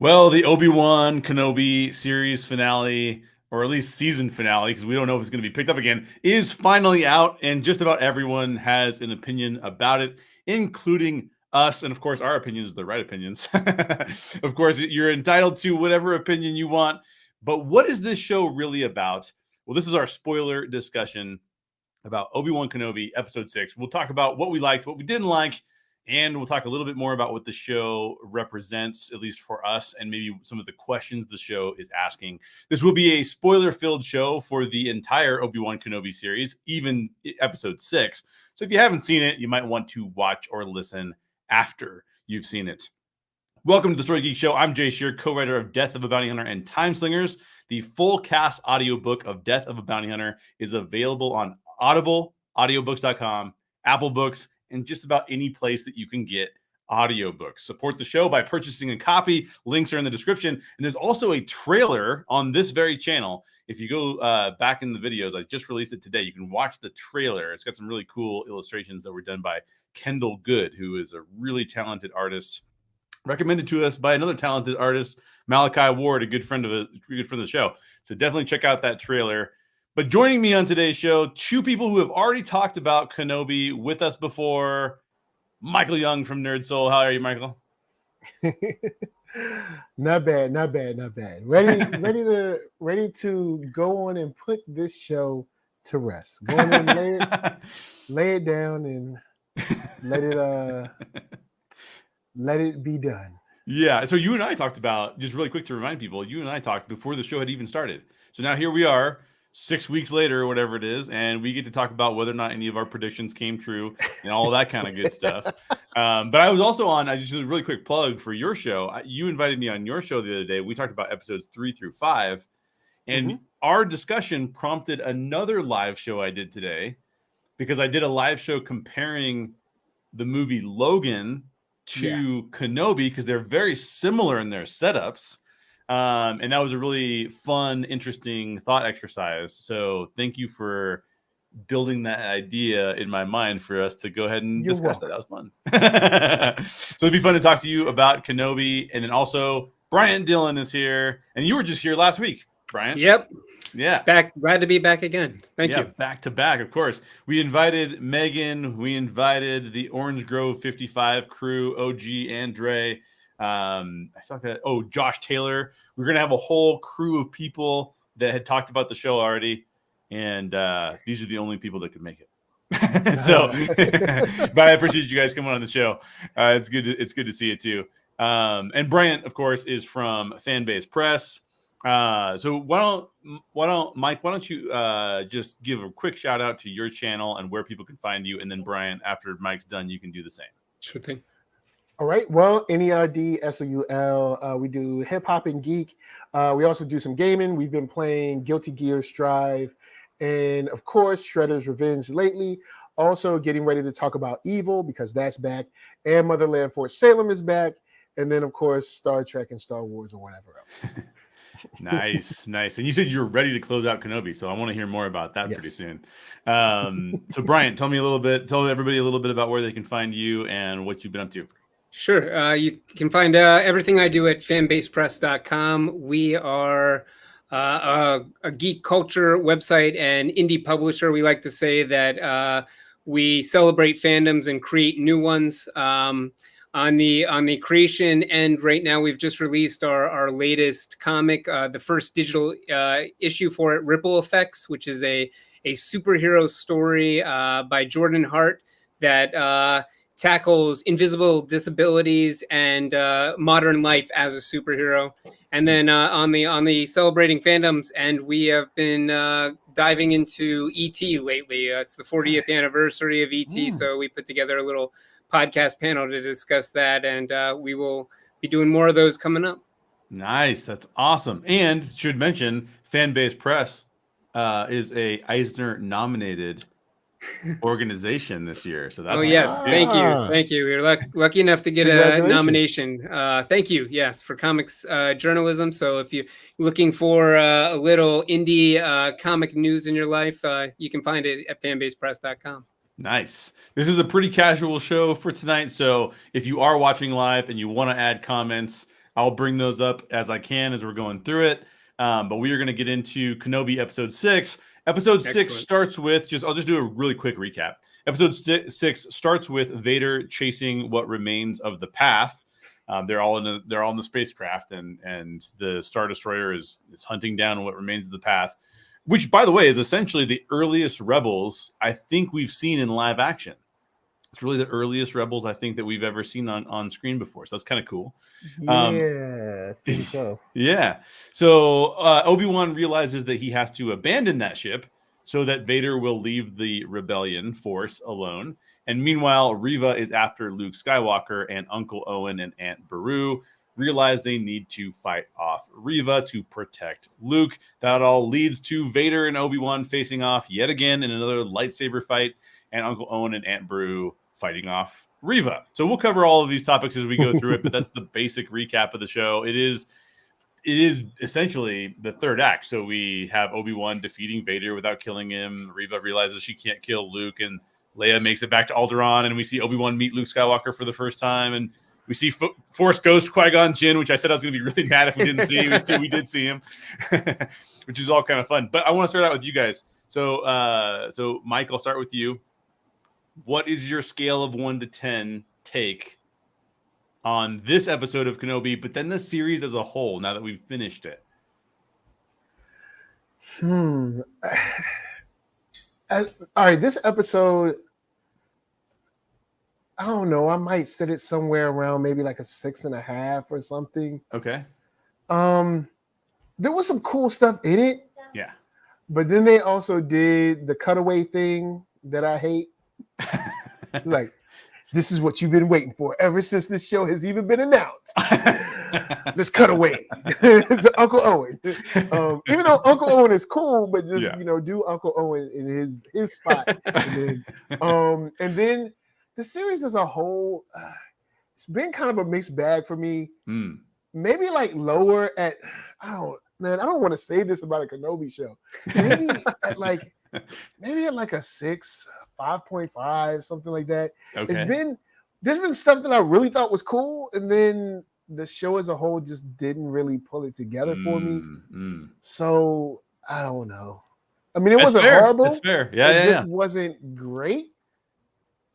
Well, the Obi-Wan Kenobi series finale, or at least season finale, because we don't know if it's going to be picked up again, is finally out, and just about everyone has an opinion about it, including us. And of course, our opinions are the right opinions. Of course, you're entitled to whatever opinion you want. But what is this show really about? Well, this is our spoiler discussion about Obi-Wan Kenobi episode 6. We'll talk about what we liked, what we didn't like, and we'll talk a little bit more about what the show represents, at least for us, and maybe some of the questions the show is asking. This will be a spoiler-filled show for the entire Obi-Wan Kenobi series, even episode 6. So if you haven't seen it, you might want to watch or listen after you've seen it. Welcome to the Story Geek Show. I'm Jay Sherer, co-writer of Death of a Bounty Hunter and Time Slingers. The full cast audiobook of Death of a Bounty Hunter is available on Audible, audiobooks.com, Apple Books, and just about any place that you can get audiobooks. Support the show by purchasing a copy. Links are in the description. And there's also a trailer on this very channel. If you go back in the videos, I just released it today. You can watch the trailer. It's got some really cool illustrations that were done by Kendall Good, who is a really talented artist, recommended to us by another talented artist, Malachi Ward, a good friend of the show. So definitely check out that trailer. But joining me on today's show, two people who have already talked about Kenobi with us before. Michael Young from NERDSoul. How are you, Michael? Not bad. Ready to go on and put this show to rest. Go on and lay it down and let it be done. Yeah. So you and I talked about, just really quick to remind people, you and I talked before the show had even started. So now here we are, 6 weeks later or whatever it is, and we get to talk about whether or not any of our predictions came true and all of that kind of good stuff. But I was also on, I just did a really quick plug for your show. You invited me on your show the other day. We talked about episodes 3 through 5, and our discussion prompted another live show I did today, because I did a live show comparing the movie Logan to Kenobi, because they're very similar in their setups. And that was a really fun, interesting thought exercise. So thank you for building that idea in my mind for us to go ahead and discuss that. That was fun. So it'd be fun to talk to you about Kenobi. And then also Bryant Dillon is here. And you were just here last week, Bryant. Yep. Yeah. Back. Glad to be back again. Thank you. Back to back, of course. We invited Megan. We invited the Orange Grove 55 crew, OG and Dre. Josh Taylor. We're going to have a whole crew of people that had talked about the show already. And these are the only people that could make it. But I appreciate you guys coming on the show. It's good to see you too. And Bryant, of course, is from Fanbase Press. So why don't you just give a quick shout out to your channel and where people can find you, and then Bryant, after Mike's done, you can do the same. Sure thing. All right. Well, NERDSoul. We do hip hop and geek. We also do some gaming. We've been playing Guilty Gear Strive, and of course, Shredder's Revenge lately. Also getting ready to talk about Evil, because that's back, and Motherland Fort Salem is back, and then of course Star Trek and Star Wars or whatever else. Nice. And you said you're ready to close out Kenobi, so I want to hear more about that pretty soon. So Bryant, tell everybody a little bit about where they can find you and what you've been up to. Sure. You can find everything I do at fanbasepress.com. We are a geek culture website and indie publisher. We like to say that we celebrate fandoms and create new ones. On the creation end, right now we've just released our latest comic, the first digital issue for it, Ripple Effects, which is a superhero story by Jordan Hart that tackles invisible disabilities and modern life as a superhero. And then on the celebrating fandoms end, we have been diving into ET lately. It's the 40th anniversary of ET, so we put together a little podcast panel to discuss that, and we will be doing more of those coming up. Nice. That's awesome. And should mention, Fanbase Press is a Eisner nominated organization this year. So that's Thank you. We were lucky enough to get a nomination. Thank you. Yes, for comics journalism. So if you're looking for a little indie comic news in your life, you can find it at fanbasepress.com. Nice. This is a pretty casual show for tonight. So if you are watching live and you want to add comments, I'll bring those up as I can as we're going through it. But we are going to get into Kenobi episode 6. Episode 6 starts with I'll just do a really quick recap. Episode 6 starts with Vader chasing what remains of the path. They're all in the spacecraft, and the Star Destroyer is hunting down what remains of the path, which, by the way, is essentially the earliest Rebels I think we've seen in live action. It's really the earliest Rebels I think that we've ever seen on screen before. So that's kind of cool. Yeah, I think so. Yeah. So Obi-Wan realizes that he has to abandon that ship so that Vader will leave the rebellion force alone. And meanwhile, Reva is after Luke Skywalker, and Uncle Owen and Aunt Beru realize they need to fight off Reva to protect Luke. That all leads to Vader and Obi-Wan facing off yet again in another lightsaber fight, and Uncle Owen and Aunt Beru fighting off Reva. So we'll cover all of these topics as we go through it, but that's the basic recap of the show. It is essentially the third act. So we have Obi-Wan defeating Vader without killing him. Reva realizes she can't kill Luke, and Leia makes it back to Alderaan, and we see Obi-Wan meet Luke Skywalker for the first time, and we see Force Ghost Qui-Gon Jinn, which I said I was going to be really mad if we didn't see. We did see him, which is all kind of fun. But I want to start out with you guys. So Mike, I'll start with you. What is your scale of 1 to 10 take on this episode of Kenobi, but then the series as a whole, now that we've finished it? All right, this episode, I don't know. I might set it somewhere around maybe like a 6.5 or something. Okay. There was some cool stuff in it. Yeah. But then they also did the cutaway thing that I hate. Like, this is what you've been waiting for ever since this show has even been announced. Let's cut away to Uncle Owen. Even though Uncle Owen is cool, but just do Uncle Owen in his spot. And then the series as a whole, it's been kind of a mixed bag for me. Maybe like lower at I don't want to say this about a Kenobi show. Maybe at like a 6, 5.5, something like that. Okay. There's been stuff that I really thought was cool, and then the show as a whole just didn't really pull it together for me. So I don't know. I mean, it wasn't horrible. It's fair. It just wasn't great.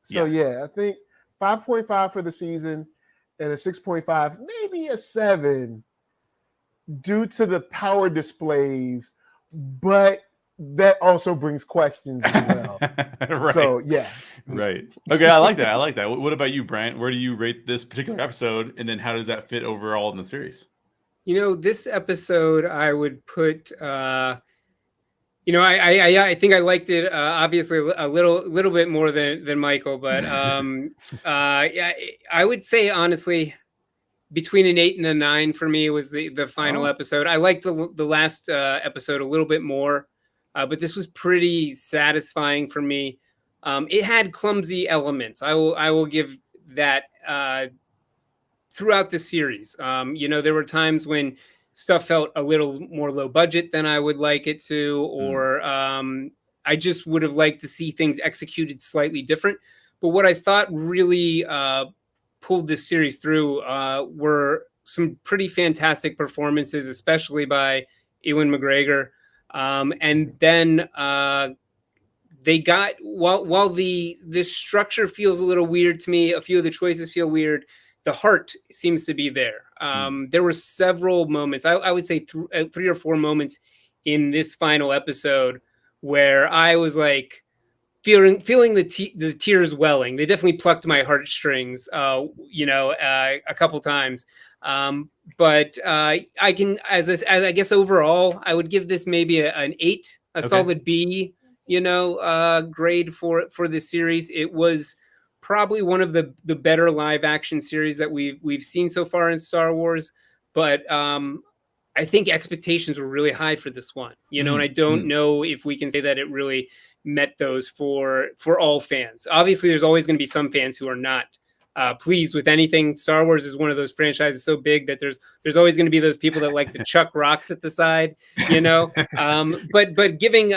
So I think 5.5 for the season and a 6.5, maybe a 7 due to the power displays, but that also brings questions as well. Right. So right. Okay, I like that. What about you, Bryant? Where do you rate this particular episode, and then how does that fit overall in the series? This episode I would put. I think I liked it. Obviously, a little bit more than Michael, but I would say honestly, between an 8 and a 9 for me was the final episode. I liked the last episode a little bit more. But this was pretty satisfying for me. It had clumsy elements. I will give that throughout the series. There were times when stuff felt a little more low budget than I would like it to, or I just would have liked to see things executed slightly different. But what I thought really pulled this series through were some pretty fantastic performances, especially by Ewan McGregor. And then they got while the structure feels a little weird to me, a few of the choices feel weird, the heart seems to be there. There were several moments, I would say 3 or 4 moments in this final episode where I was like feeling the tears welling. They definitely plucked my heartstrings, a couple times. But I can, as I guess overall, I would give this maybe an 8, solid B, grade for this series. It was probably one of the better live action series that we've seen so far in Star Wars. But I think expectations were really high for this one, and I don't know if we can say that it really met those for all fans. Obviously, there's always going to be some fans who are not pleased with anything. Star Wars is one of those franchises so big that there's always going to be those people that like to chuck rocks at the side, but giving,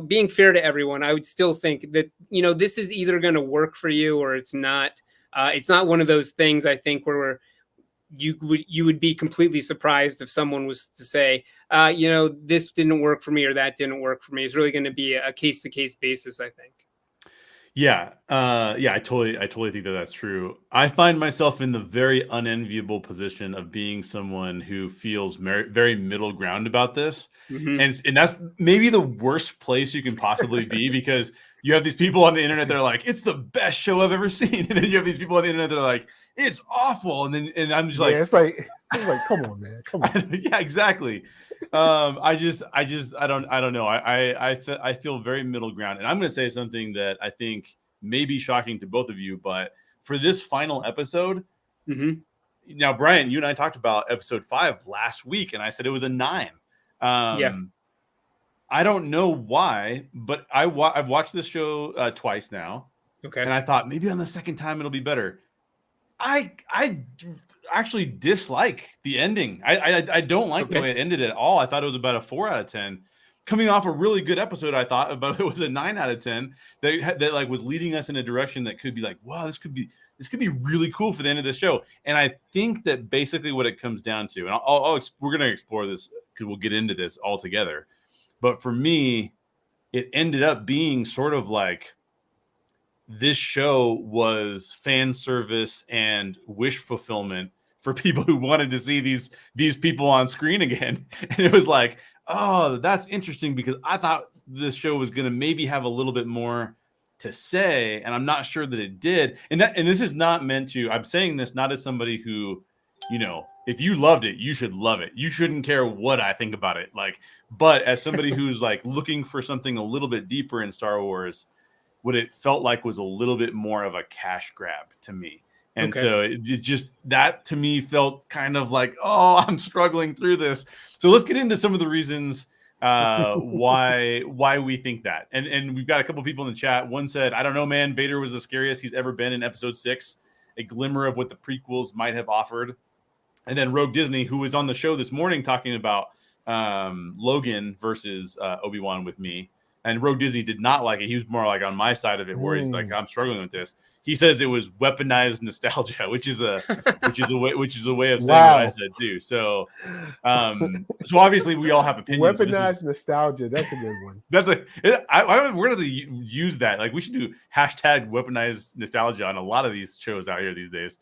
being fair to everyone, I would still think that, this is either going to work for you or it's not. It's not one of those things, I think, where you would be completely surprised if someone was to say, this didn't work for me or that didn't work for me. It's really going to be a case to case basis, I think. Yeah. I totally think that that's true. I find myself in the very unenviable position of being someone who feels very middle ground about this. Mm-hmm. And that's maybe the worst place you can possibly be, because you have these people on the internet that are like, it's the best show I've ever seen. And then you have these people on the internet that are like, it's awful. And I'm just like, it's like, come on, man. Come on. Yeah, exactly. I don't know. I feel very middle ground, and I'm going to say something that I think may be shocking to both of you, but for this final episode, now, Bryant, you and I talked about episode 5 last week, and I said it was a 9. I don't know why, but I've watched this show twice now. Okay. And I thought maybe on the second time it'll be better. I actually dislike the ending. I don't like the way it ended at all. I thought it was about a 4 out of 10. Coming off a really good episode, I thought about it was a 9 out of 10 that like was leading us in a direction that could be like, wow, this could be really cool for the end of this show. And I think that basically what it comes down to, and we're going to explore this because we'll get into this all together. But for me, it ended up being sort of like this show was fan service and wish fulfillment for people who wanted to see these people on screen again. And it was like, oh, that's interesting, because I thought this show was going to maybe have a little bit more to say, and I'm not sure that it did. And this is not meant to, I'm saying this not as somebody who, if you loved it, you should love it. You shouldn't care what I think about it. But as somebody who's like looking for something a little bit deeper in Star Wars, what it felt like was a little bit more of a cash grab to me. And so it just, that to me felt kind of like, oh, I'm struggling through this. So let's get into some of the reasons why we think that. And we've got a couple people in the chat. One said, I don't know, man, Vader was the scariest he's ever been in episode 6. A glimmer of what the prequels might have offered. And then Rogue Disney, who was on the show this morning talking about Logan versus Obi-Wan with me. And Rogue Disney did not like it. He was more like on my side of it, where he's like, I'm struggling with this. He says it was weaponized nostalgia, which is a way of saying what I said too. So obviously we all have opinions. Weaponized nostalgia. That's a good one. We're going to use that. Like, we should do hashtag weaponized nostalgia on a lot of these shows out here these days.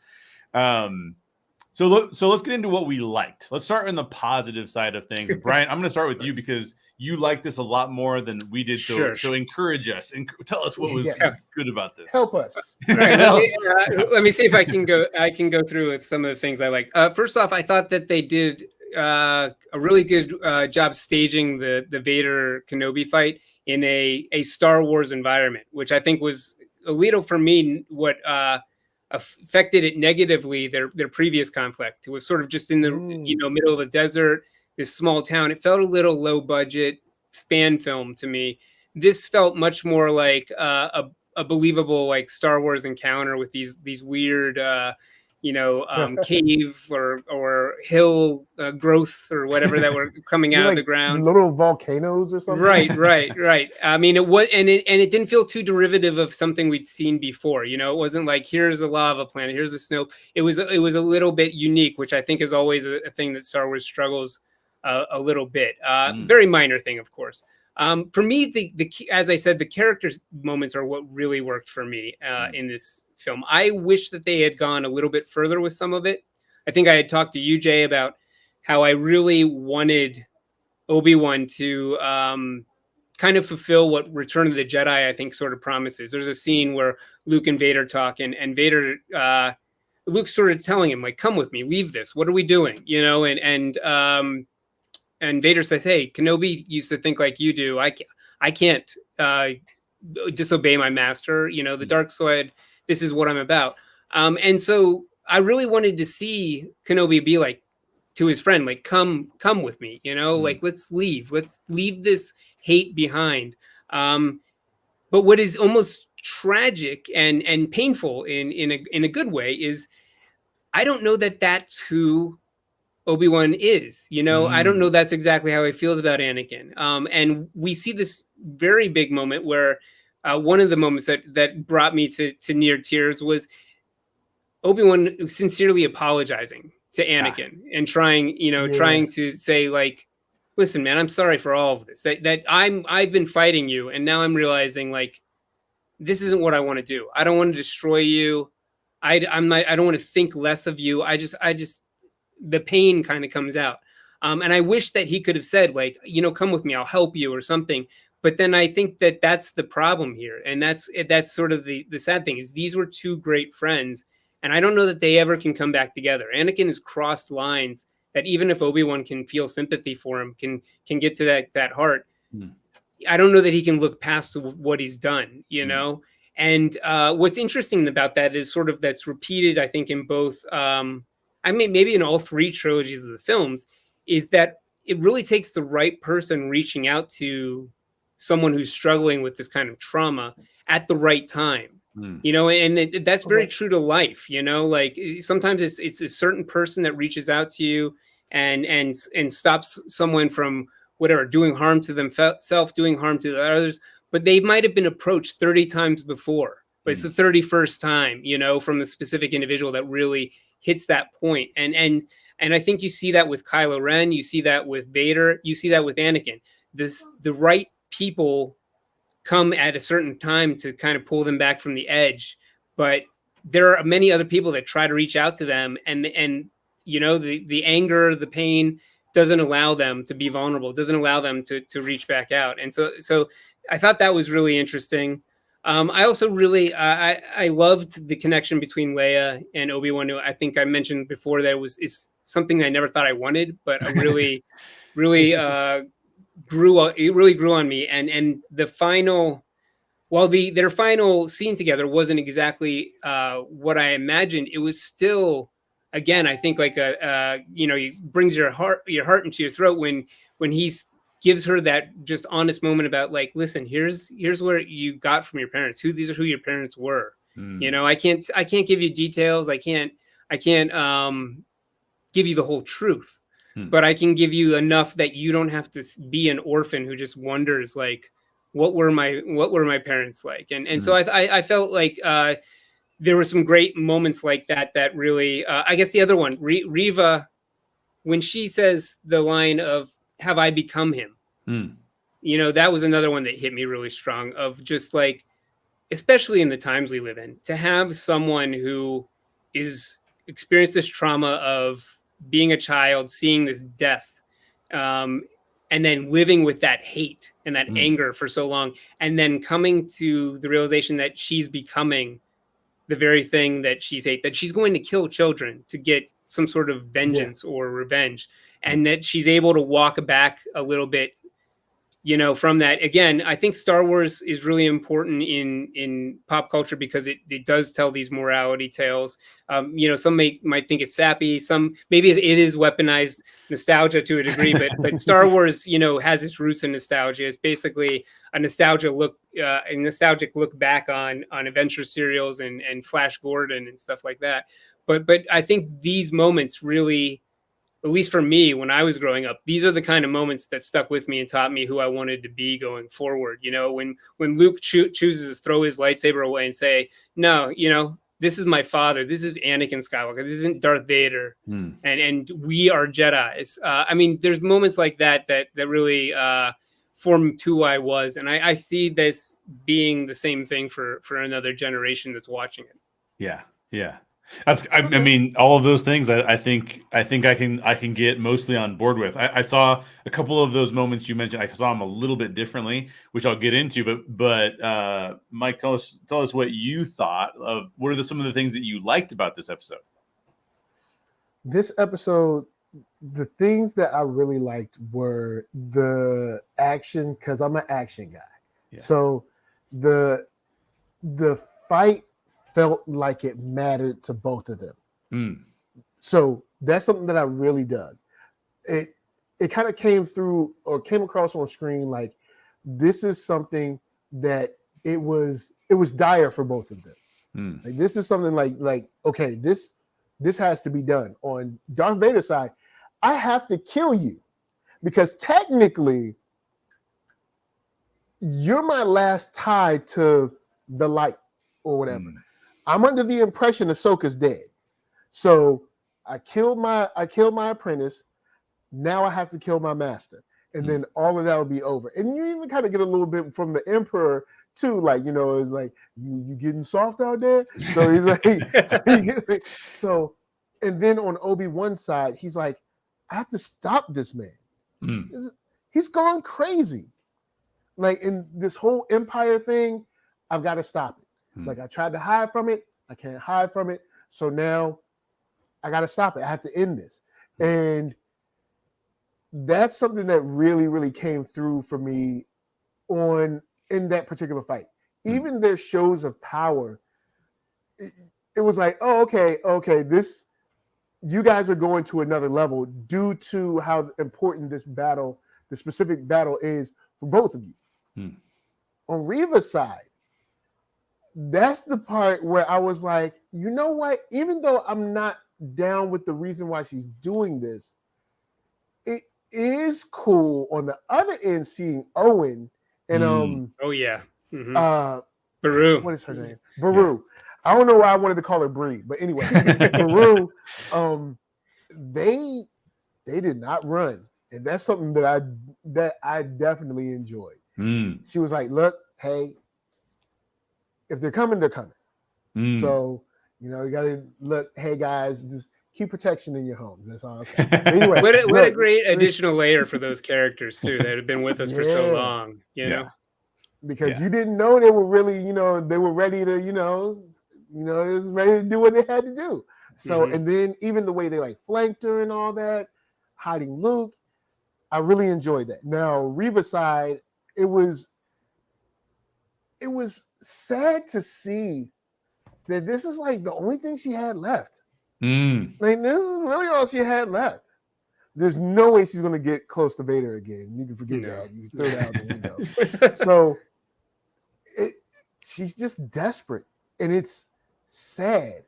So let's get into what we liked. Let's start on the positive side of things. Bryant, I'm going to start with you because you like this a lot this than we did. So encourage us and tell us what was good about this. Help us. Right, let me see if I can go through with some of the things I liked. First off, I thought that they did a really good job staging the Vader Kenobi fight in a Star Wars environment, which I think was a little, for me, what affected it negatively, their previous conflict. It was sort of just in the middle of a desert, this small town. It felt a little low budget span film to me. This felt much more like a believable like Star Wars encounter with these weird cave or hill growths or whatever that were coming out of the ground. Little volcanoes or something. Right. I mean, it was, and it didn't feel too derivative of something we'd seen before. It wasn't like, here's a lava planet, here's a snow. It was a little bit unique, which I think is always a thing that Star Wars struggles a little bit. Very minor thing, of course. For me, as I said, the character moments are what really worked for me in this film. I wish that they had gone a little bit further with some of it. I think I had talked to you, Jay, about how I really wanted Obi-Wan to kind of fulfill what Return of the Jedi, I think, sort of promises. There's a scene where Luke and Vader talk, and Vader, Luke's sort of telling him, like, come with me, leave this. What are we doing? And Vader says, hey, Kenobi used to think like you do. I can't disobey my master. The dark side, this is what I'm about. And so I really wanted to see Kenobi be like to his friend, like, come with me, like, let's leave this hate behind. But what is almost tragic and painful in a good way is I don't know that that's who Obi-Wan is, I don't know that's exactly how he feels about Anakin. And we see this very big moment where one of the moments that brought me to near tears was Obi-Wan sincerely apologizing to Anakin and trying to say like, listen, man, I'm sorry for all of this. That I've been fighting you, and now I'm realizing like this isn't what I want to do. I don't want to destroy you. I don't want to think less of you. I just the pain kind of comes out. And I wish that he could have said like, come with me, I'll help you or something. But then I think that that's the problem here. And that's sort of the sad thing is these were two great friends. And I don't know that they ever can come back together. Anakin has crossed lines that even if Obi-Wan can feel sympathy for him, can get to that heart. I don't know that he can look past what he's done, And what's interesting about that is sort of that's repeated, I think, in both, maybe in all three trilogies of the films, is that it really takes the right person reaching out to someone who's struggling with this kind of trauma at the right time. And that's very true to life, like sometimes it's a certain person that reaches out to you and stops someone from whatever, doing harm to themselves, doing harm to others, but they might have been approached 30 times before, but it's the 31st time, from the specific individual that really hits that point. And I think you see that with Kylo Ren, you see that with Vader, you see that with Anakin. The right people come at a certain time to kind of pull them back from the edge, but there are many other people that try to reach out to them, and the anger, the pain doesn't allow them to be vulnerable, doesn't allow them to reach back out. And so I thought that was really interesting. I also really I loved the connection between Leia and Obi-Wan. I think I mentioned before that is something I never thought I wanted, but I really grew on me. And the final, while their final scene together wasn't exactly what I imagined, it was still, again, I think like he brings your heart into your throat when he gives her that just honest moment about like, listen, here's where you got from your parents. These are who your parents were. I can't give you details. I can't give you the whole truth, but I can give you enough that you don't have to be an orphan who just wonders like, what were my parents like? And so I felt like there were some great moments like that really, I guess the other one, Reva, when she says the line of, have I become him? That was another one that hit me really strong, of just like, especially in the times we live in, to have someone who is experienced this trauma of being a child, seeing this death, and then living with that hate and that anger for so long, and then coming to the realization that she's becoming the very thing that she's hate, that she's going to kill children to get some sort of vengeance or revenge, and that she's able to walk back a little bit, from that. Again, I think Star Wars is really important in pop culture because it does tell these morality tales. Some might think it's sappy, some maybe it is weaponized nostalgia to a degree, but Star Wars, has its roots in nostalgia. It's basically a nostalgic look back on adventure serials and Flash Gordon and stuff like that. But I think these moments really, at least for me, when I was growing up, these are the kind of moments that stuck with me and taught me who I wanted to be going forward. When Luke chooses to throw his lightsaber away and say, no, this is my father. This is Anakin Skywalker. This isn't Darth Vader. And we are Jedi. There's moments like that really formed who I was. And I see this being the same thing for another generation that's watching it. Yeah. Yeah. All of those things I think I can get mostly on board with. I saw a couple of those moments you mentioned. I saw them a little bit differently, which I'll get into. But Mike, tell us what you thought of. What are some of the things that you liked about this episode? This episode, the things that I really liked were the action, because I'm an action guy. Yeah. So the fight felt like it mattered to both of them. So that's something that I really dug. It kind of came across on screen like this is something that it was dire for both of them. Like this is something like okay, this has to be done. On Darth Vader's side, I have to kill you because technically you're my last tie to the light or whatever. I'm under the impression Ahsoka's dead. So I killed my apprentice. Now I have to kill my master, and then all of that will be over. And you even kind of get a little bit from the emperor too, like, you know, it's like you getting soft out there. So he's like, so, and then on Obi-Wan's side, he's like, I have to stop this man. He's gone crazy. Like in this whole empire thing, I've got to stop it. Like I tried to hide from it, I can't hide from it. So now I got to stop it. I have to end this. And that's something that really, really came through for me in that particular fight. Even their shows of power, it was like, oh, okay, this, you guys are going to another level due to how important this battle, the specific battle is for both of you. On Reva's side, that's the part where I was like, you know what? Even though I'm not down with the reason why she's doing this, it is cool on the other end seeing Owen and Beru. What is her name? Beru. Yeah. I don't know why I wanted to call her Bree, but anyway, Beru. They did not run, and that's something that I definitely enjoyed. She was like, "Look, hey, if they're coming, they're coming. So you know, you got to look. Hey, guys, just keep protection in your homes. That's all I'm saying." Anyway, what a great additional layer for those characters too that have been with us for so long. You know, because you didn't know they were really, you know, they were ready to, you know, they was ready to do what they had to do. So, and then even the way they like flanked her and all that, hiding Luke, I really enjoyed that. Now, Reva's side, it was sad to see that this is like the only thing she had left. Like this is really all she had left. There's no way she's gonna get close to Vader again. You can forget that. You can throw that out the window. So she's just desperate, and it's sad.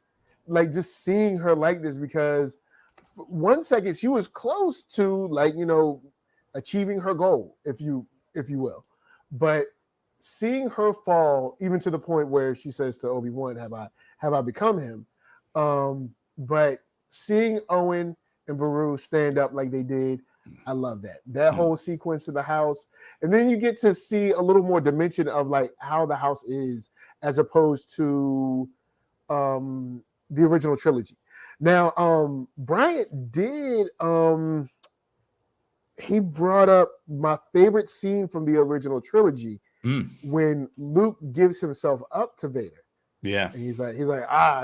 Like just seeing her like this, because for 1 second she was close to, like, you know, achieving her goal, if you will, but seeing her fall, even to the point where she says to Obi-Wan, have I become him? But seeing Owen and Beru stand up like they did, I love that whole sequence in the house. And then you get to see a little more dimension of like how the house is as opposed to the original trilogy. Now, Bryant did he brought up my favorite scene from the original trilogy when Luke gives himself up to Vader. Yeah. And he's like,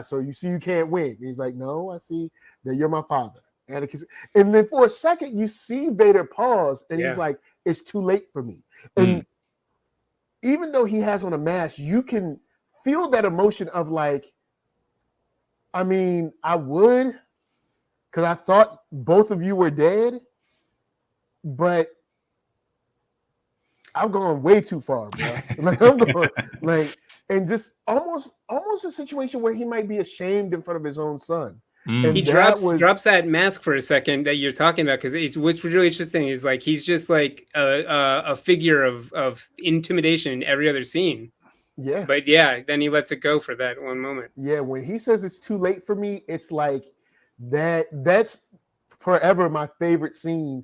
so you see you can't win. And he's like, no, I see that you're my father. And then for a second, you see Vader pause, and he's like, it's too late for me. And even though he has on a mask, you can feel that emotion of like, I mean, I would, because I thought both of you were dead, but I've gone way too far, bro. Like I'm going, like, and just almost a situation where he might be ashamed in front of his own son. And he drops that mask for a second that you're talking about, because what's really interesting is like he's just like a figure of intimidation in every other scene. Yeah. But yeah, then he lets it go for that one moment. Yeah, when he says it's too late for me, it's like that's forever my favorite scene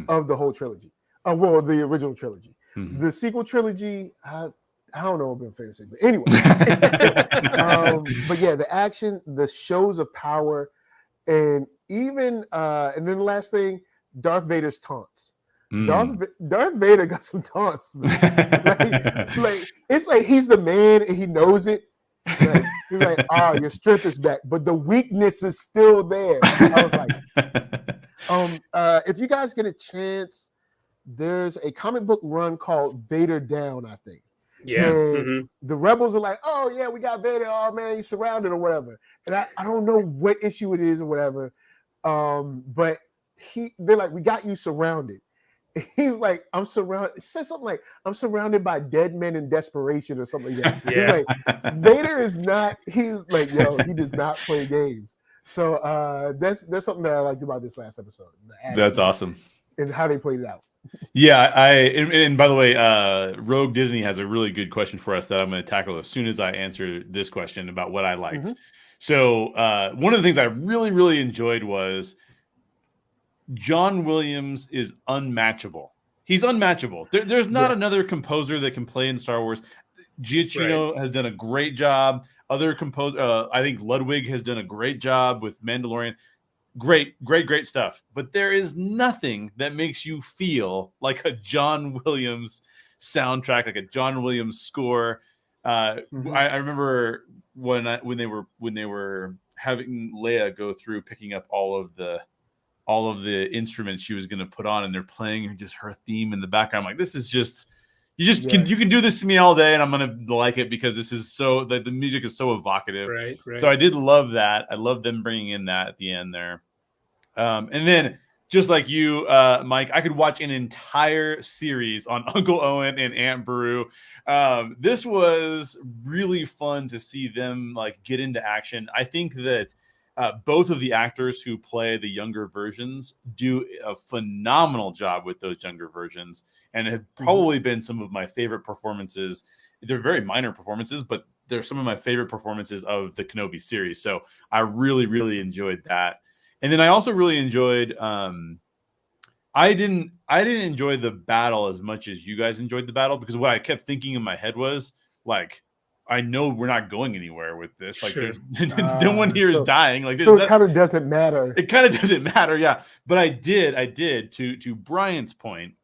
of the whole trilogy. Well, the original trilogy. The sequel trilogy, I don't know what I'm fair to say, but anyway. But yeah, the action, the shows of power, and even and then the last thing, Darth Vader's taunts. Darth Vader got some taunts. like it's like he's the man and he knows it. Like, he's like, your strength is back, but the weakness is still there. I was like, if you guys get a chance, there's a comic book run called Vader Down, I think. Yeah. And the rebels are like, oh yeah, we got Vader. Oh man, he's surrounded or whatever. And I don't know what issue it is or whatever. But they're like, we got you surrounded. And he's like, I'm surrounded. It says something like, I'm surrounded by dead men in desperation or something like that. Yeah. He's like, Vader is not, he's like, he does not play games. So that's something that I liked about this last episode. That's awesome. And how they played it out. Yeah, and by the way, Rogue Disney has a really good question for us that I'm going to tackle as soon as I answer this question about what I liked. So one of the things I really, really enjoyed was John Williams is unmatchable. He's unmatchable. There's not another composer that can play in Star Wars. Giacchino has done a great job. Other composer, I think Ludwig has done a great job with Mandalorian. Great stuff. But there is nothing that makes you feel like a John Williams soundtrack, like a John Williams score. I remember when they were having Leia go through picking up all of the instruments she was going to put on, and they're playing just her theme in the background. I'm like, this is just you can do this to me all day, and I'm going to like it because this is so the music is so evocative. Right. So I did love that. I love them bringing in that at the end there. And then just like you, Mike, I could watch an entire series on Uncle Owen and Aunt Beru. This was really fun to see them like get into action. I think that both of the actors who play the younger versions do a phenomenal job with those younger versions, and have probably been some of my favorite performances. They're very minor performances, but they're some of my favorite performances of the Kenobi series. So I really, really enjoyed that. And then I also really enjoyed. I didn't enjoy the battle as much as you guys enjoyed the battle, because what I kept thinking in my head was like, I know we're not going anywhere with this. Like, there's no one here is dying. Like, so it kind of doesn't matter. It kind of doesn't matter, yeah. But I did to Brian's point,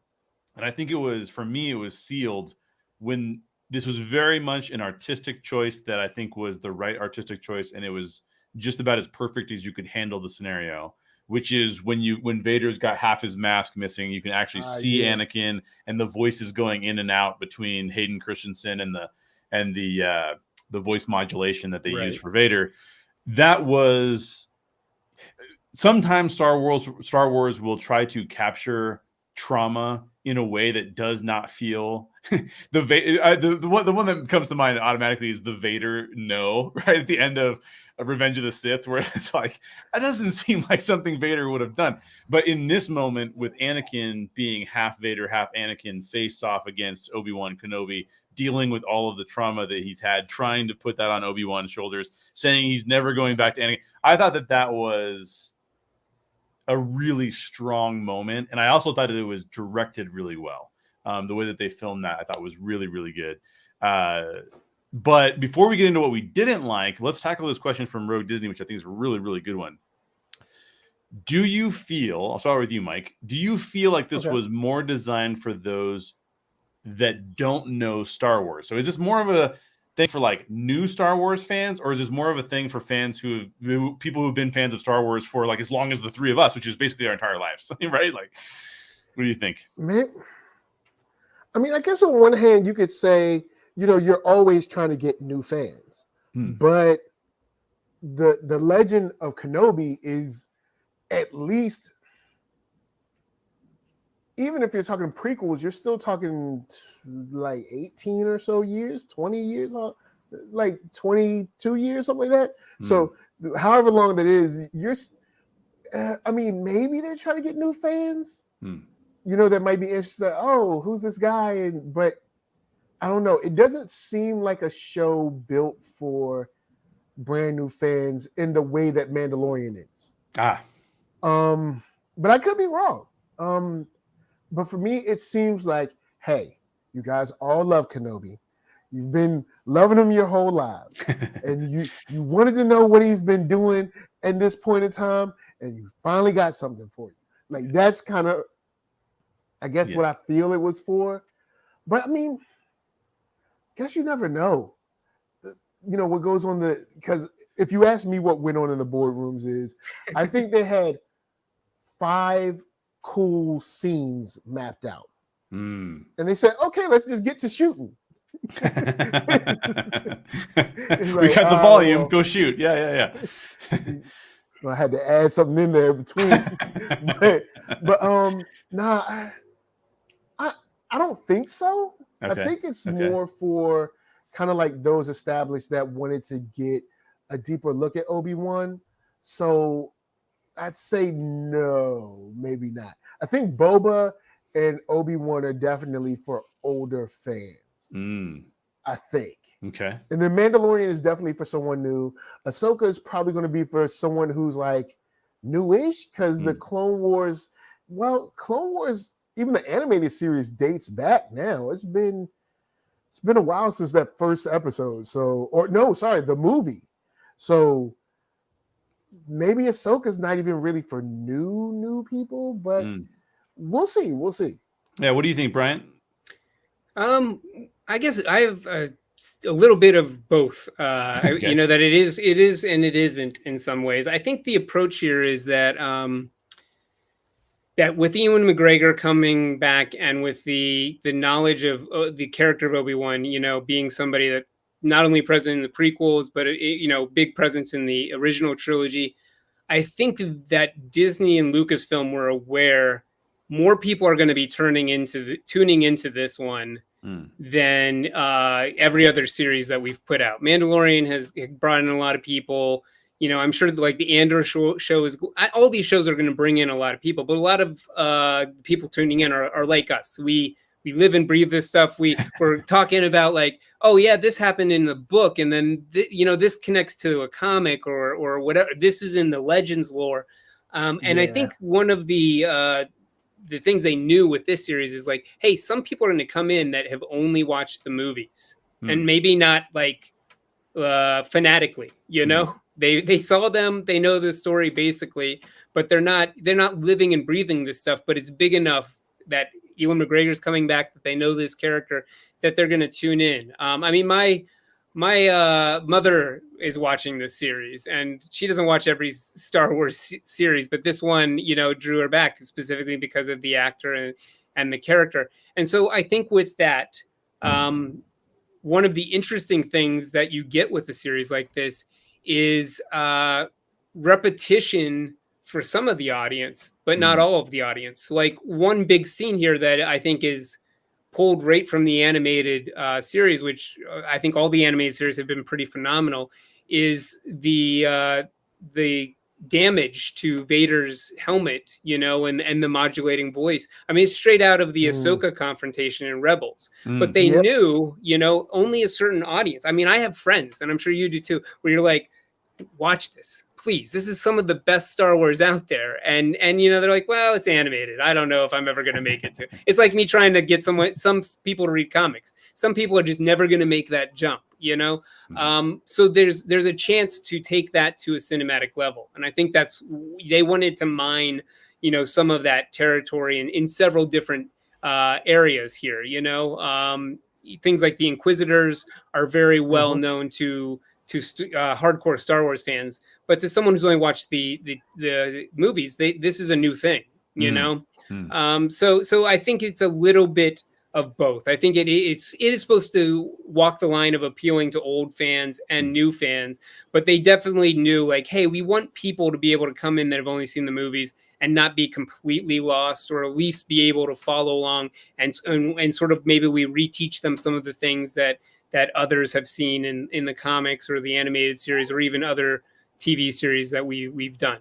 and I think it was, for me, it was sealed when this was very much an artistic choice that I think was the right artistic choice, and it was just about as perfect as you could handle the scenario, which is when Vader's got half his mask missing, you can actually see Anakin, and the voices going in and out between Hayden Christensen and the voice modulation that they use for Vader. That was, sometimes Star Wars will try to capture trauma in a way that does not feel the one that comes to mind automatically is the Vader right at the end of Revenge of the Sith, where it's like, that doesn't seem like something Vader would have done. But in this moment, with Anakin being half Vader, half Anakin, faced off against Obi-Wan Kenobi, dealing with all of the trauma that he's had, trying to put that on Obi-Wan's shoulders, saying he's never going back to Anakin. I thought that was a really strong moment. And I also thought that it was directed really well. The way that they filmed that, I thought was really, really good. But before we get into what we didn't like, let's tackle this question from Rogue Disney, which I think is a really, really good one. Do you feel, I'll start with you, Mike, do you feel like this was more designed for those that don't know Star Wars? So is this more of a thing for like new Star Wars fans, or is this more of a thing for fans people who've been fans of Star Wars for like as long as the three of us, which is basically our entire lives, right? Like, what do you think? Man, I mean, I guess on one hand you could say, you're always trying to get new fans, but the Legend of Kenobi is, at least, even if you're talking prequels, you're still talking like 18 or so years, 20 years, like 22 years, something like that. So however long that is, I mean, maybe they're trying to get new fans, that might be interested. Oh, who's this guy? But I don't know. It doesn't seem like a show built for brand new fans in the way that Mandalorian is. But I could be wrong. But for me, it seems like, hey, you guys all love Kenobi. You've been loving him your whole lives. And you wanted to know what he's been doing at this point in time, and you finally got something for you. Like, that's kind of, I guess, what I feel it was for. But I mean, guess you never know. What goes on because if you ask me what went on in the boardrooms is, I think they had 5 cool scenes mapped out. And they said, okay, let's just get to shooting. We got the volume, go shoot. Yeah. I had to add something in there between. Nah, I don't think so. I think it's more for kind of like those established that wanted to get a deeper look at Obi-Wan. So I'd say no, maybe not. I think Boba and Obi-Wan are definitely for older fans. I think. Okay. And the Mandalorian is definitely for someone new. Ahsoka is probably going to be for someone who's like newish, because the Clone Wars, even the animated series dates back now. It's been a while since that first episode. So, the movie. So maybe Ahsoka's not even really for new people, but we'll see. We'll see. Yeah. What do you think, Bryant? I guess I have a little bit of both. Okay. You know, that it is and it isn't in some ways. I think the approach here is that that with Ewan McGregor coming back, and with the knowledge of the character of Obi-Wan, you know, being somebody that not only present in the prequels, but you know, big presence in the original trilogy. I think that Disney and Lucasfilm were aware more people are going to be tuning into this one than every other series that we've put out. Mandalorian has brought in a lot of people. You know, I'm sure like the Andor show is, all these shows are going to bring in a lot of people, but a lot of people tuning in are like us. We live and breathe this stuff. We're talking about like, oh yeah, this happened in the book, and then you know, this connects to a comic or whatever. This is in the Legends lore, and I think one of the things they knew with this series is like, hey, some people are going to come in that have only watched the movies and maybe not like fanatically, you know. They saw them, they know the story basically, but they're not living and breathing this stuff. But it's big enough that Ewan McGregor's coming back, that they know this character, that they're going to tune in. I mean, my mother is watching this series, and she doesn't watch every Star Wars series, but this one, you know, drew her back specifically because of the actor and the character. And so I think with that, one of the interesting things that you get with a series like this is repetition for some of the audience, but not all of the audience. Like one big scene here that I think is pulled right from the animated series, which I think all the animated series have been pretty phenomenal, is the damage to Vader's helmet, you know, and the modulating voice. I mean, it's straight out of the Ahsoka confrontation in Rebels. But they knew, you know, only a certain audience. I mean, I have friends, and I'm sure you do too, where you're like, watch this, please. This is some of the best Star Wars out there. And you know, they're like, well, it's animated. I don't know if I'm ever going to make it to. It's like me trying to get some people to read comics. Some people are just never going to make that jump, you know? So there's a chance to take that to a cinematic level. And I think they wanted to mine, you know, some of that territory in several different areas here, you know? Things like the Inquisitors are very well known to hardcore Star Wars fans, but to someone who's only watched the movies, this is a new thing, you know. So I think it's a little bit of both. I think it is supposed to walk the line of appealing to old fans and new fans, but they definitely knew like, hey, we want people to be able to come in that have only seen the movies and not be completely lost, or at least be able to follow along and sort of maybe we reteach them some of the things that others have seen in the comics or the animated series or even other TV series that we've done.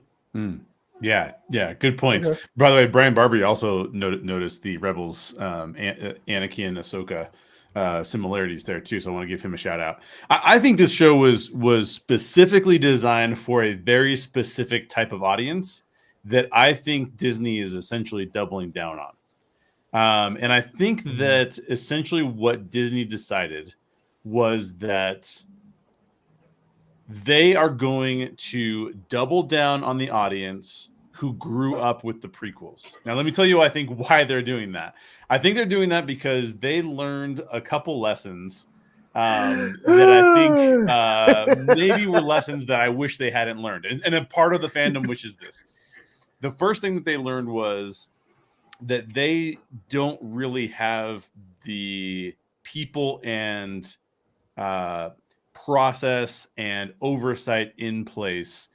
Yeah, good points. By the way, Brian Barber also noticed the Rebels Anakin Ahsoka similarities there too, so I want to give him a shout out. I think this show was specifically designed for a very specific type of audience that I think Disney is essentially doubling down on. And I think that essentially what Disney decided was that they are going to double down on the audience who grew up with the prequels. Now, let me tell you, I think why they're doing that. I think they're doing that because they learned a couple lessons that I think maybe were lessons that I wish they hadn't learned. And a part of the fandom wishes this. The first thing that they learned was that they don't really have the people and process and oversight in place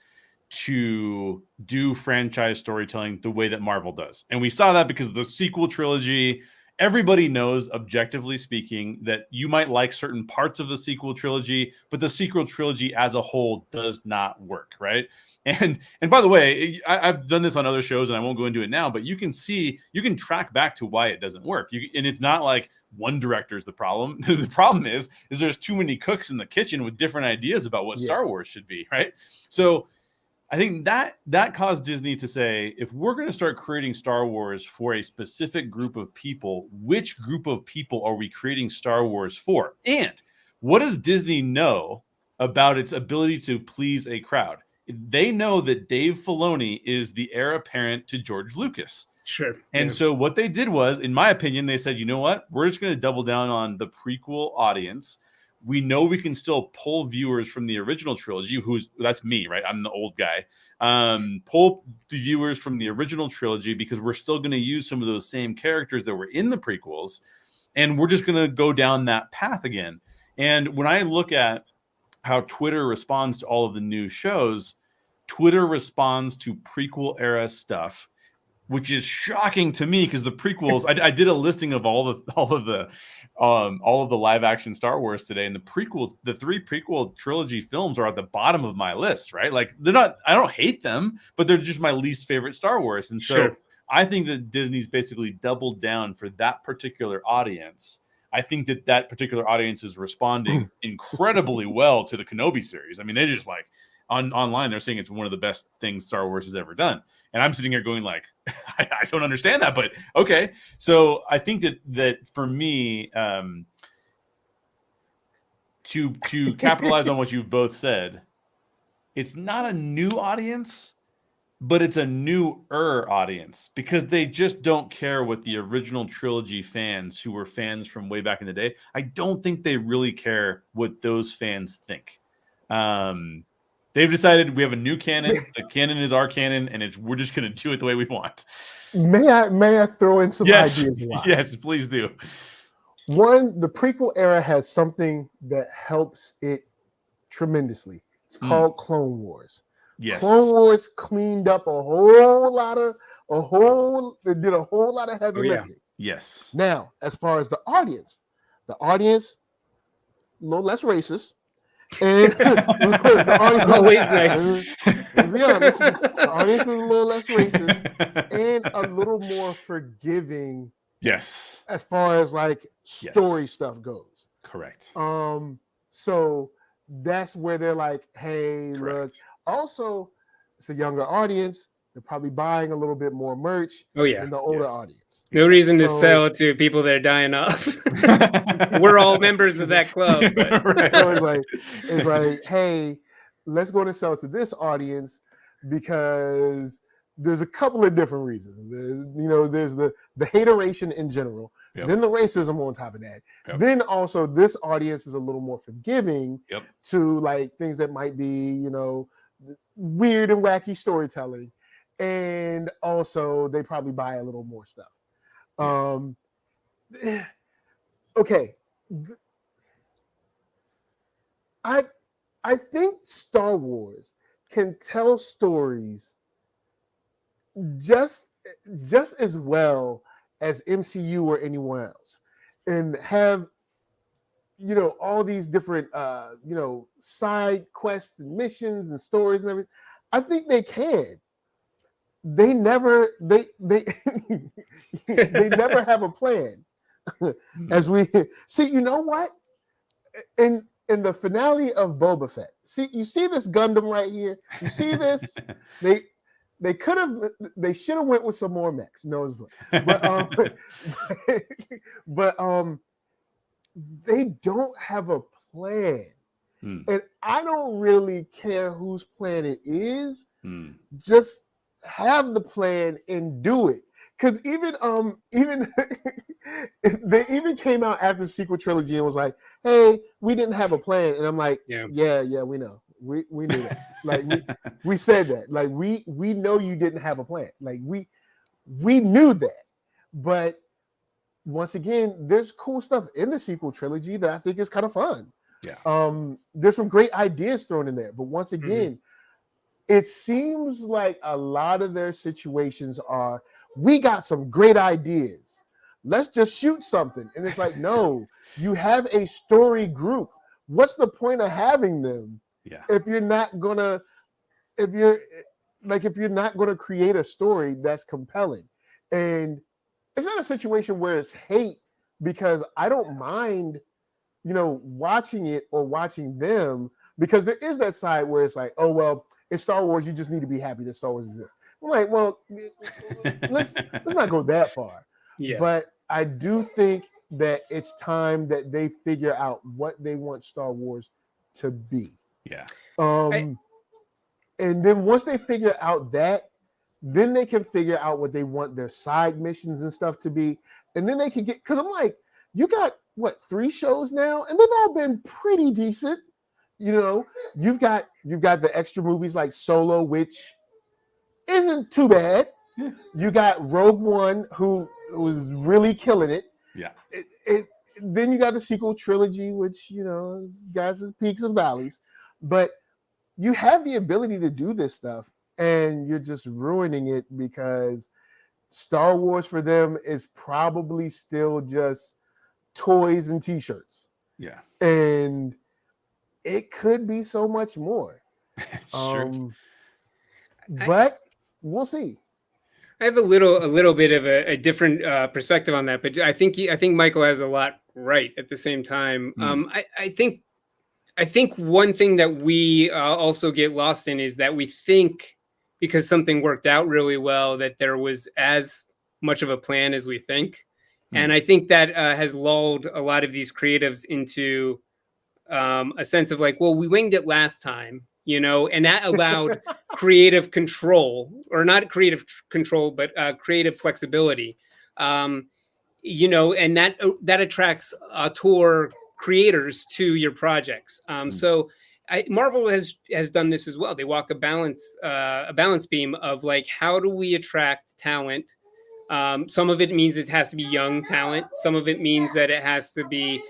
to do franchise storytelling the way that Marvel does. And we saw that because of the sequel trilogy everybody knows, objectively speaking, that you might like certain parts of the sequel trilogy, but the sequel trilogy as a whole does not work, right? And by the way, I've done this on other shows, and I won't go into it now, but you can track back to why it doesn't work. And it's not like one director is the problem. The problem is there's too many cooks in the kitchen with different ideas about what Star Wars should be, right? So I think that caused Disney to say, if we're going to start creating Star Wars for a specific group of people, which group of people are we creating Star Wars for? And what does Disney know about its ability to please a crowd? They know that Dave Filoni is the heir apparent to George Lucas. Sure. And so what they did was, in my opinion, they said, you know what? We're just going to double down on the prequel audience. We know we can still pull viewers from the original trilogy, that's me, right? I'm the old guy. Pull viewers from the original trilogy because we're still going to use some of those same characters that were in the prequels, and we're just going to go down that path again. And when I look at how Twitter responds to all of the new shows, Twitter responds to prequel era stuff, which is shocking to me because the prequels. I did a listing of all of the live action Star Wars today, and the three prequel trilogy films are at the bottom of my list. Right, like they're not. I don't hate them, but they're just my least favorite Star Wars. And so I think that Disney's basically doubled down for that particular audience. I think that particular audience is responding incredibly well to the Kenobi series. I mean, they just like. Online, they're saying it's one of the best things Star Wars has ever done. And I'm sitting here going like, I don't understand that, but okay. So I think that for me, to capitalize on what you've both said, it's not a new audience, but it's a newer audience because they just don't care what the original trilogy fans who were fans from way back in the day. I don't think they really care what those fans think. They've decided we have a new canon. The canon is our canon, and we're just going to do it the way we want. May I throw in some ideas? Why? Yes, please do. One, the prequel era has something that helps it tremendously. It's called Clone Wars. Yes. Clone Wars cleaned up a whole lot of heavy lifting. Yes. Now, as far as the audience, a little less racist. And the audience, always nice. To be honest, the audience is a little less racist and a little more forgiving. Yes. As far as like story stuff goes. Correct. So that's where they're like, hey, look. Also, it's a younger audience. They're probably buying a little bit more merch than the older audience. No reason to sell to people that are dying off. We're all members of that club. But. Right. So it's like, hey, let's go and sell to this audience because there's a couple of different reasons. There's the hateration in general. Yep. Then the racism on top of that. Yep. Then also this audience is a little more forgiving to like things that might be, weird and wacky storytelling. And also they probably buy a little more stuff. Okay. I think Star Wars can tell stories just as well as MCU or anyone else, and have all these different side quests and missions and stories and everything. I think they can. They never they never have a plan. As we see, you know what? In the finale of Boba Fett, you see this Gundam right here. You see this? They should have went with some more mechs. No, it's but they don't have a plan, and I don't really care whose plan it is. Just have the plan and do it. Because even they even came out after the sequel trilogy and was like, "Hey, we didn't have a plan," and I'm like, "Yeah, we know, we knew that. Like we said that. Like we know you didn't have a plan. Like we knew that." But once again, there's cool stuff in the sequel trilogy that I think is kind of fun. Yeah. There's some great ideas thrown in there, but once again, it seems like a lot of their situations are, we got some great ideas. let's just shoot something. And it's like, no, you have a story group. What's the point of having them if you're not gonna create a story that's compelling? And it's not a situation where it's hate, because I don't mind, watching it or watching them, because there is that side where it's like, oh, well, it's Star Wars. You just need to be happy that Star Wars exists. I'm like, well, let's not go that far. Yeah. But I do think that it's time that they figure out what they want Star Wars to be. Yeah. And then once they figure out that, then they can figure out what they want their side missions and stuff to be. And then they can get, because I'm like, you got what, 3 shows now, and they've all been pretty decent. You've got the extra movies like Solo, which isn't too bad. You got Rogue One, who was really killing it. Yeah. Then you got the sequel trilogy, which guys, is peaks and valleys. But you have the ability to do this stuff, and you're just ruining it because Star Wars for them is probably still just toys and t-shirts. Yeah. And it could be so much more. It's true. But we'll see. I have a little bit of a different perspective on that, but I think Michael has a lot right at the same time. I think one thing that we also get lost in is that we think, because something worked out really well, that there was as much of a plan as we think. And I think that has lulled a lot of these creatives into a sense of like, well, we winged it last time, and that allowed creative control, or not creative control, but creative flexibility, and that attracts auteur creators to your projects. So Marvel has done this as well. They walk a balance beam of like, how do we attract talent? Some of it means it has to be young talent. Some of it means that it has to be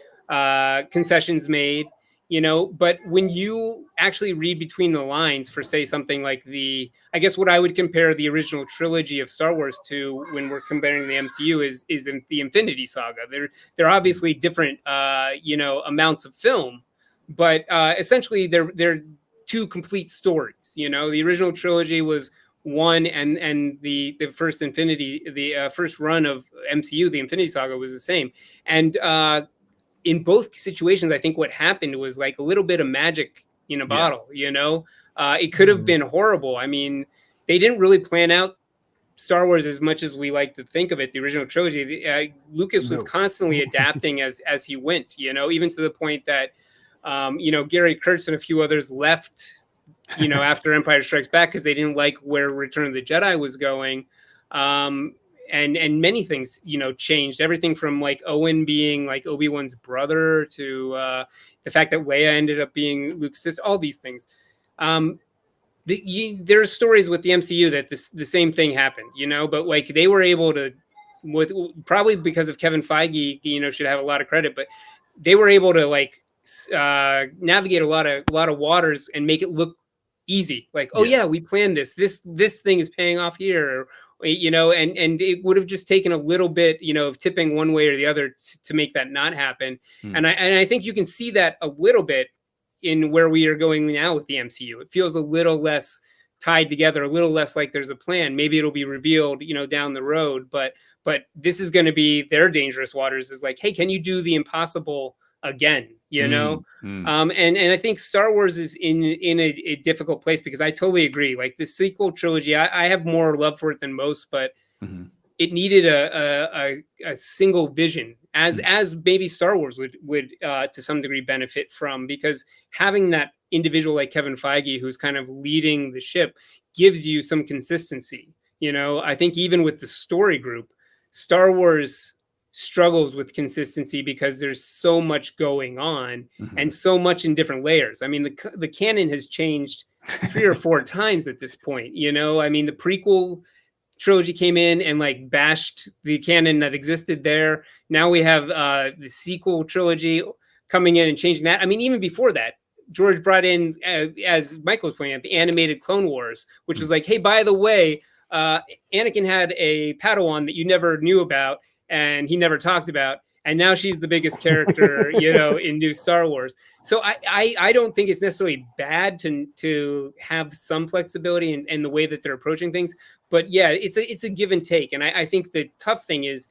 concessions made, but when you actually read between the lines for, say, something like I guess what I would compare the original trilogy of Star Wars to when we're comparing the MCU is the Infinity Saga. They're obviously different, amounts of film, but essentially they're 2 complete stories. The original trilogy was one, and the first first run of MCU, the Infinity Saga, was the same. And in both situations, I think what happened was like a little bit of magic in a bottle. It could have been horrible. I mean, they didn't really plan out Star Wars as much as we like to think of it. The original trilogy, Lucas was constantly adapting as he went. Even to the point that Gary Kurtz and a few others left after Empire Strikes Back because they didn't like where Return of the Jedi was going. And many things, changed. Everything from like Owen being like Obi-Wan's brother to the fact that Leia ended up being Luke's sister, all these things. There are stories with the MCU that the same thing happened, but like they were able to, probably because of Kevin Feige, should have a lot of credit, but they were able to like navigate a lot of waters and make it look easy. Like, oh yeah, we planned this thing is paying off here, and it would have just taken a little bit, of tipping one way or the other to make that not happen. And I think you can see that a little bit in where we are going now with the MCU. It feels a little less tied together, a little less like there's a plan. Maybe it'll be revealed, down the road, but this is going to be their dangerous waters, is like, hey, can you do the impossible again? And I think Star Wars is in a difficult place, because I totally agree. Like the sequel trilogy, I have more love for it than most, but it needed a single vision, as maybe Star Wars would to some degree benefit from, because having that individual like Kevin Feige, who's kind of leading the ship, gives you some consistency. I think even with the story group, Star Wars struggles with consistency because there's so much going on and so much in different layers. I mean, the canon has changed 3 or 4 times at this point. I mean, the prequel trilogy came in and like bashed the canon that existed there. Now we have the sequel trilogy coming in and changing that. I mean, even before that, George brought in, as Michael was pointing out, the animated Clone Wars, which was like, hey, by the way, Anakin had a Padawan that you never knew about, and he never talked about. And now she's the biggest character, in new Star Wars. So I don't think it's necessarily bad to have some flexibility in the way that they're approaching things. But yeah, it's a give and take. And I think the tough thing is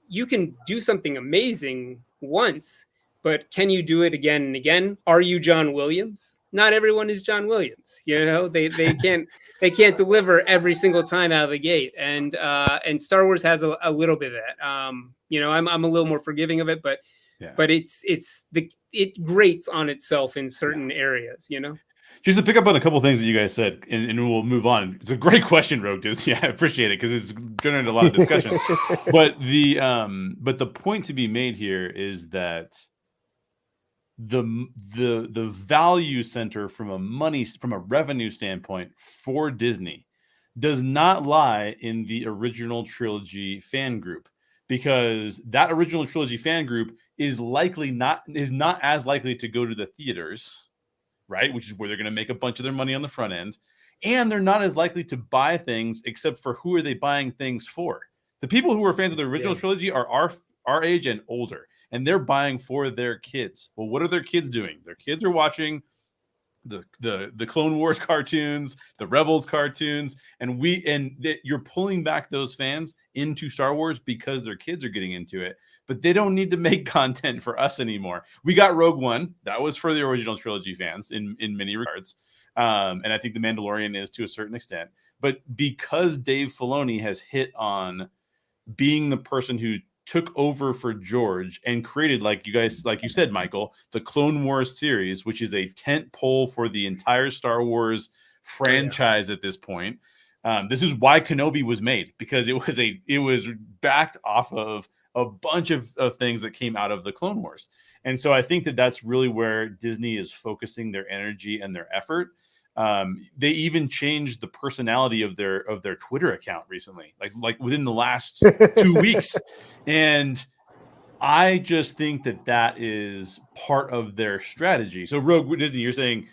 you can do something amazing once, but can you do it again and again? Are you John Williams? Not everyone is John Williams. They can't deliver every single time out of the gate. And Star Wars has a little bit of that. I'm a little more forgiving of it, but it grates on itself in certain areas. Just to pick up on a couple of things that you guys said, and we'll move on. It's a great question, Rogue. Yeah, I appreciate it because it's generated a lot of discussion. But the point to be made here is that the value center from a revenue standpoint for Disney does not lie in the original trilogy fan group, because that original trilogy fan group is not as likely to go to the theaters, right? Which is where they're going to make a bunch of their money on the front end. And they're not as likely to buy things, except for who are they buying things for? The people who are fans of the original trilogy are our age and older, and they're buying for their kids. Well, what are their kids doing? Their kids are watching the Clone Wars cartoons, the Rebels cartoons, and you're pulling back those fans into Star Wars because their kids are getting into it, but they don't need to make content for us anymore. We got Rogue One. That was for the original trilogy fans in many regards. And I think The Mandalorian is to a certain extent, but because Dave Filoni has hit on being the person who took over for George and created, like you said, Michael, the Clone Wars series, which is a tent pole for the entire Star Wars franchise at this point. This is why Kenobi was made, because it was backed off of a bunch of things that came out of the Clone Wars. And so I think that's really where Disney is focusing their energy and their effort. They even changed the personality of their Twitter account recently, like within the last 2 weeks. And I just think that is part of their strategy. So Rogue Disney, you're saying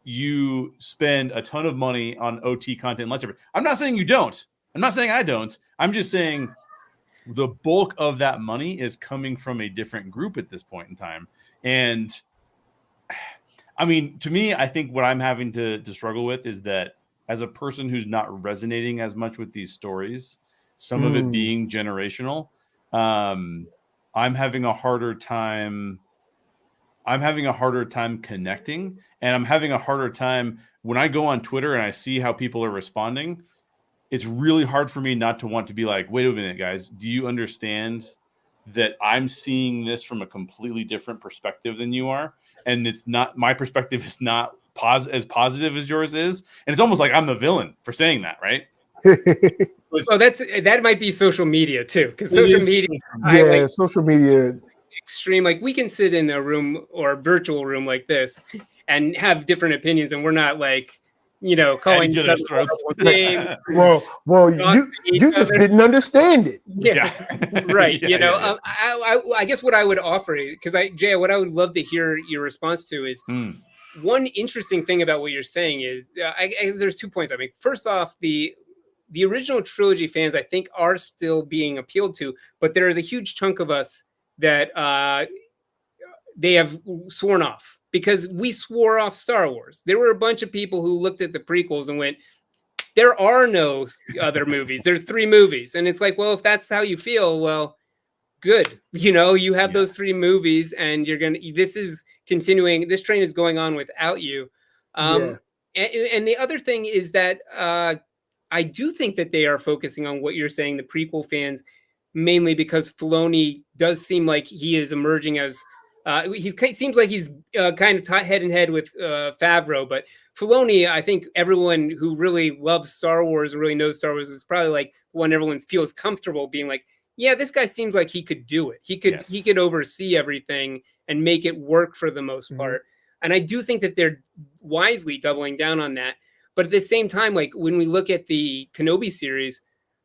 you spend a ton of money on OT content. I'm not saying you don't. I'm not saying I don't. I'm just saying the bulk of that money is coming from a different group at this point in time. And I mean, to me, I think what I'm having to struggle with is that as a person who's not resonating as much with these stories, some of it being generational, I'm having a harder time connecting, and I'm having a harder time when I go on Twitter and I see how people are responding. It's really hard for me not to want to be like, wait a minute, guys, do you understand that I'm seeing this from a completely different perspective than you are? And my perspective is not as positive as yours is. And it's almost like I'm the villain for saying that, right? Well, that might be social media too, because social media extreme. Like, we can sit in a room or a virtual room like this and have different opinions, and we're not like, calling each other names. Well, you just didn't understand it. Yeah. Right. I guess what I would offer, because Jay, what I would love to hear your response to is one interesting thing about what you're saying is I guess there's 2 points I make. First off, the original trilogy fans, I think, are still being appealed to, but there is a huge chunk of us that they have sworn off, because we swore off Star Wars. There were a bunch of people who looked at the prequels and went, there are no other movies. There's 3 movies. And it's like, well, if that's how you feel, well, good. You have those 3 movies, and this is continuing. This train is going on without you. And the other thing is that I do think that they are focusing on what you're saying, the prequel fans, mainly because Filoni does seem like he is emerging as seems like he's kind of head and head with Favreau, but Filoni, I think everyone who really loves Star Wars or really knows Star Wars is probably like one everyone feels comfortable being like, yeah, this guy seems like he could do it. He could oversee everything and make it work for the most part. And I do think that they're wisely doubling down on that. But at the same time, like when we look at the Kenobi series,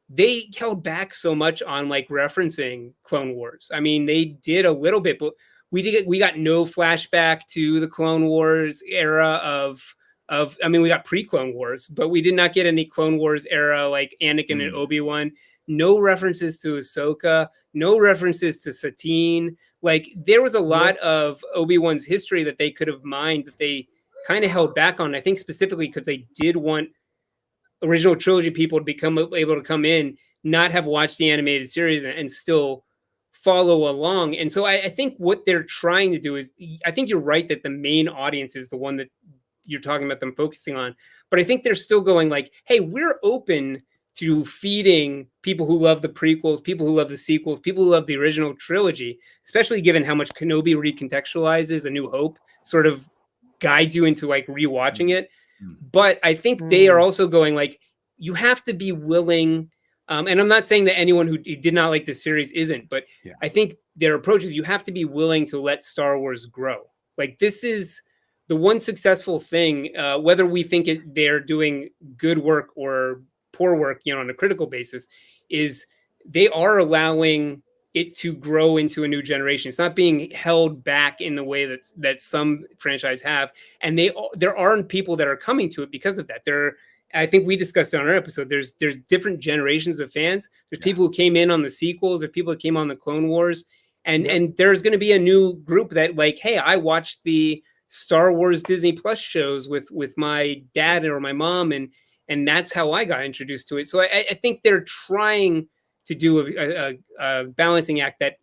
they held back so much on like referencing Clone Wars. I mean, they did a little bit, but we got no flashback to the Clone Wars era of I mean, we got pre-Clone Wars, but we did not get any Clone Wars era like Anakin and Obi-Wan. No references to Ahsoka, no references to Satine. Like, there was a lot of Obi-Wan's history that they could have mined that they kind of held back on. I think specifically because they did want original trilogy people to become able to come in, not have watched the animated series and still follow along. And so I think what they're trying to do is, I think you're right that the main audience is the one that you're talking about them focusing on. But I think they're still going like, hey, we're open to feeding people who love the prequels, people who love the sequels, people who love the original trilogy, especially given how much Kenobi recontextualizes A New Hope, sort of guides you into like rewatching it. But I think they are also going like, you have to be willing. And I'm not saying that anyone who did not like the series isn't, but I think their approach is you have to be willing to let Star Wars grow. Like, this is the one successful thing, whether we think they're doing good work or poor work, you know, on a critical basis, is they are allowing it to grow into a new generation. It's not being held back in the way that some franchise have. And there aren't people that are coming to it because of that. I think we discussed it on our episode. There's different generations of fans. There's people who came in on the sequels. There's people that came on the Clone Wars. And there's going to be a new group that like, hey, I watched the Star Wars Disney Plus shows with my dad or my mom. And that's how I got introduced to it. So I think they're trying to do a balancing act that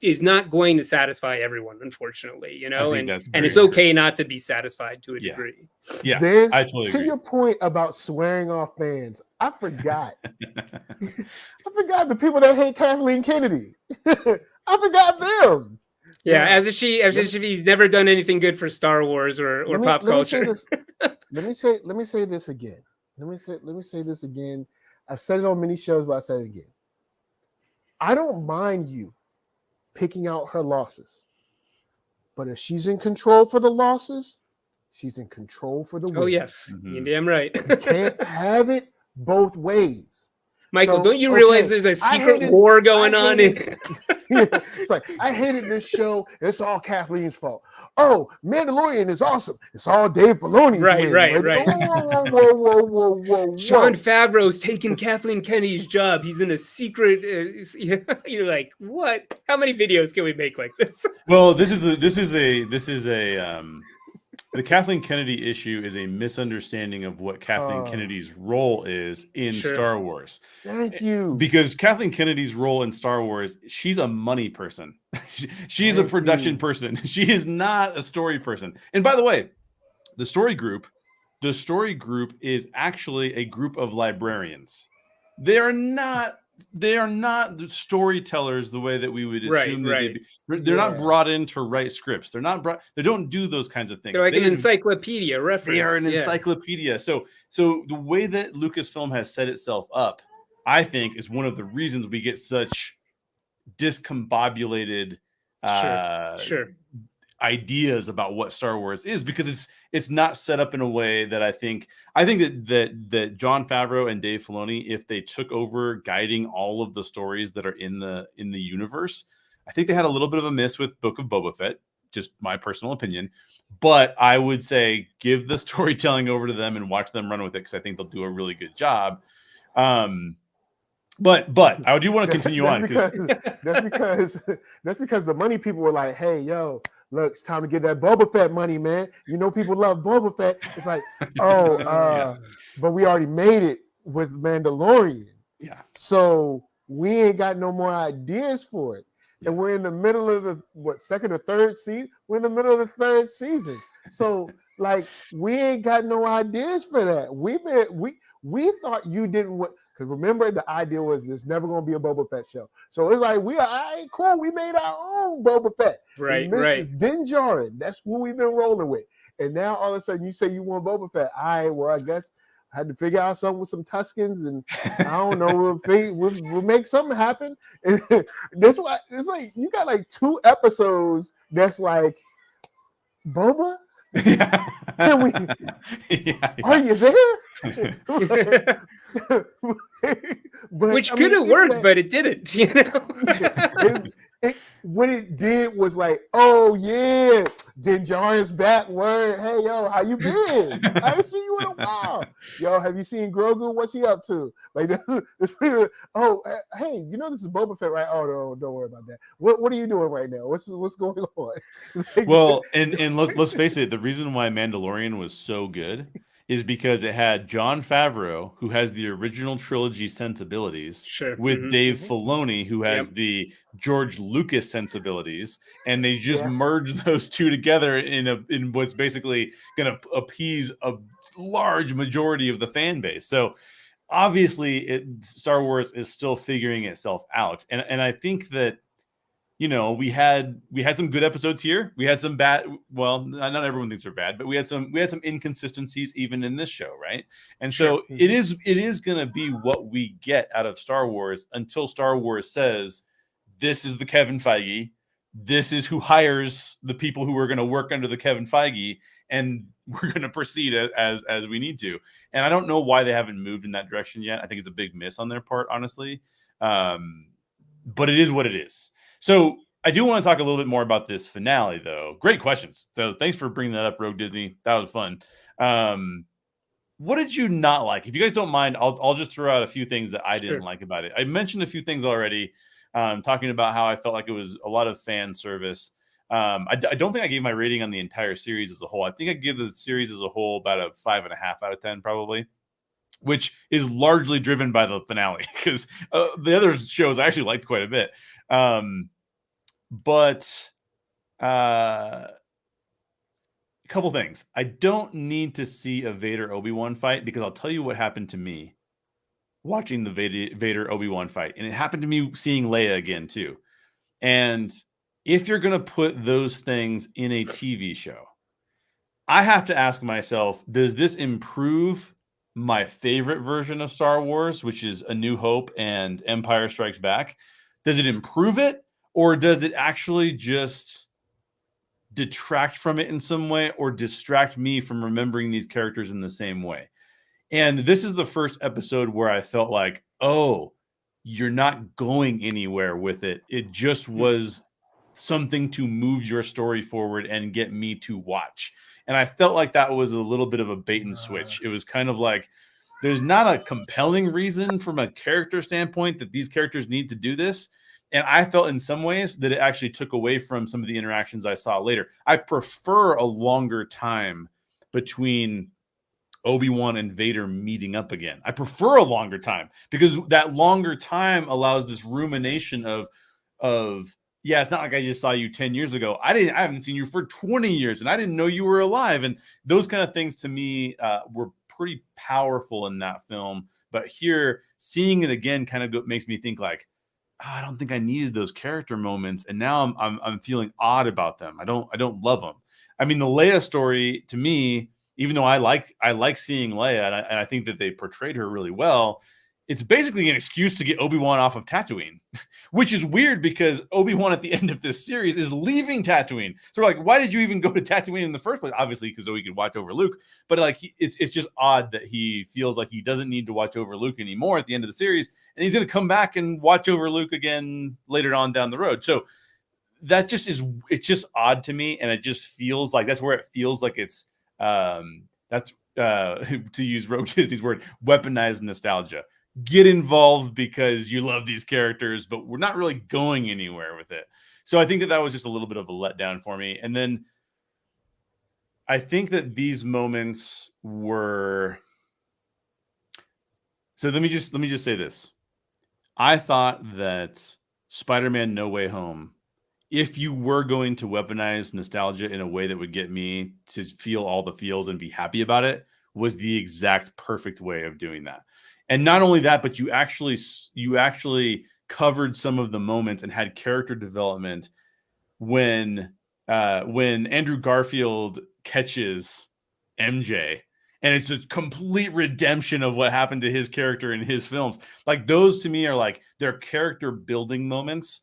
is not going to satisfy everyone, unfortunately, you know, and it's okay not to be satisfied to a degree. Yeah, there's, I totally agree. Your point about swearing off fans, I forgot. I forgot the people that hate Kathleen Kennedy. I forgot them. Yeah, as if he's never done anything good for Star Wars or pop culture. Let me say this again. Let me say this again. I've said it on many shows, but I say it again. I don't mind you picking out her losses, but if she's in control for the losses, she's in control for the wins. Oh yes, you're damn right. You can't have it both ways. Michael, don't you realize there's a secret war going on? It's like, I hated this show. It's all Kathleen's fault. Oh, Mandalorian is awesome. It's all Dave Filoni's win. Right. Whoa. Jon Favreau's taking Kathleen Kennedy's job. He's in a secret. You're like, what? How many videos can we make like this? Well, the Kathleen Kennedy issue is a misunderstanding of what Kathleen Kennedy's role is in Star Wars. Thank you. Because Kathleen Kennedy's role in Star Wars, she's a money person. She's a production person. She is not a story person. And by the way, the story group is actually a group of librarians. They are not storytellers the way that we would assume they'd be. They're not brought in to write scripts. They don't do those kinds of things. They're like an encyclopedia reference. They are an encyclopedia. So the way that Lucasfilm has set itself up, I think, is one of the reasons we get such discombobulated ideas about what Star Wars is, because it's not set up in a way that I think that Jon Favreau and Dave Filoni, if they took over guiding all of the stories that are in the universe, I think they had a little bit of a miss with Book of Boba Fett, just my personal opinion. But I would say give the storytelling over to them and watch them run with it, because I think they'll do a really good job. But I do want to continue on. That's because the money people were like, hey, yo, look, it's time to get that Boba Fett money, man. You know, people love Boba Fett. It's like, but we already made it with Mandalorian. Yeah. So we ain't got no more ideas for it. Yeah. And we're in the middle of the second or third season? We're in the middle of the third season. So like, we ain't got no ideas for that. We thought you didn't want. Because remember, the idea was there's never going to be a Boba Fett show. So it's like, all right, cool. We made our own Boba Fett. Right. It's Din Djarin. That's what we've been rolling with. And now all of a sudden you say you want Boba Fett. All right, well, I guess I had to figure out something with some Tuskens. And I don't know, we'll make something happen. And that's why it's like, you got like 2 episodes that's like, Boba? Yeah. Are you there? Which could have worked, but it didn't, you know. what it did was like, oh yeah, Din Djarin's back. Word, hey yo, how you been? I ain't seen you in a while. Yo, have you seen Grogu? What's he up to? Like, this pretty. Oh, hey, you know this is Boba Fett, right? Oh no, don't worry about that. What are you doing right now? What's going on? Like, well, and let's face it, the reason why Mandalorian was so good is because it had Jon Favreau, who has the original trilogy sensibilities, Sure. with Dave Filoni, who has Yep. the George Lucas sensibilities, and they just Yeah. merged those two together in what's basically going to appease a large majority of the fan base. So obviously, Star Wars is still figuring itself out, and I think that, you know, we had some good episodes here. We had some bad. Well, not everyone thinks they're bad, but we had some inconsistencies even in this show, right? And so it is going to be what we get out of Star Wars until Star Wars says, this is the Kevin Feige. This is who hires the people who are going to work under the Kevin Feige, and we're going to proceed as we need to. And I don't know why they haven't moved in that direction yet. I think it's a big miss on their part, honestly. But it is what it is. So I do want to talk a little bit more about this finale, though. Great questions. So thanks for bringing that up, Rogue Disney. That was fun. What did you not like? If you guys don't mind, I'll just throw out a few things that I didn't like about it. I mentioned a few things already, talking about how I felt like it was a lot of fan service. I don't think I gave my rating on the entire series as a whole. I think I give the series as a whole about a 5.5 out of 10, probably, which is largely driven by the finale, because the other shows I actually liked quite a bit. But a couple things. I don't need to see a Vader Obi-Wan fight, because I'll tell you what happened to me watching the Vader Obi-Wan fight. And it happened to me seeing Leia again too. And if you're going to put those things in a TV show, I have to ask myself, does this improve my favorite version of Star Wars, which is A New Hope and Empire Strikes Back? Does it improve it? Or does it actually just detract from it in some way, or distract me from remembering these characters in the same way? And this is the first episode where I felt like, oh, you're not going anywhere with it. It just was something to move your story forward and get me to watch. And I felt like that was a little bit of a bait and switch. It was kind of like, there's not a compelling reason from a character standpoint that these characters need to do this. And I felt in some ways that it actually took away from some of the interactions I saw later. I prefer a longer time between Obi-Wan and Vader meeting up again. I prefer a longer time, because that longer time allows this rumination of yeah, it's not like I just saw you 10 years ago. I haven't seen you for 20 years, and I didn't know you were alive. And those kind of things to me were pretty powerful in that film. But here, seeing it again kind of makes me think like, I don't think I needed those character moments, and now I'm feeling odd about them. I don't love them. I mean, the Leia story to me, even though I like seeing Leia, and I think that they portrayed her really well, it's basically an excuse to get Obi-Wan off of Tatooine, which is weird because Obi-Wan at the end of this series is leaving Tatooine. So we're like, why did you even go to Tatooine in the first place? Obviously, because so he could watch over Luke. But like, it's just odd that he feels like he doesn't need to watch over Luke anymore at the end of the series, and he's going to come back and watch over Luke again later on down the road. So that just it's just odd to me, and it just feels like that's where it feels like it's that's to use Rogue Disney's word, weaponized nostalgia. Get involved because you love these characters, but we're not really going anywhere with it. So I think that was just a little bit of a letdown for me. And then I think that these moments were. So let me just say this. I thought that Spider-Man No Way Home, if you were going to weaponize nostalgia in a way that would get me to feel all the feels and be happy about it, was the exact perfect way of doing that. And not only that, but you actually covered some of the moments and had character development when Andrew Garfield catches MJ, and it's a complete redemption of what happened to his character in his films. Like, those to me are like, they're character building moments.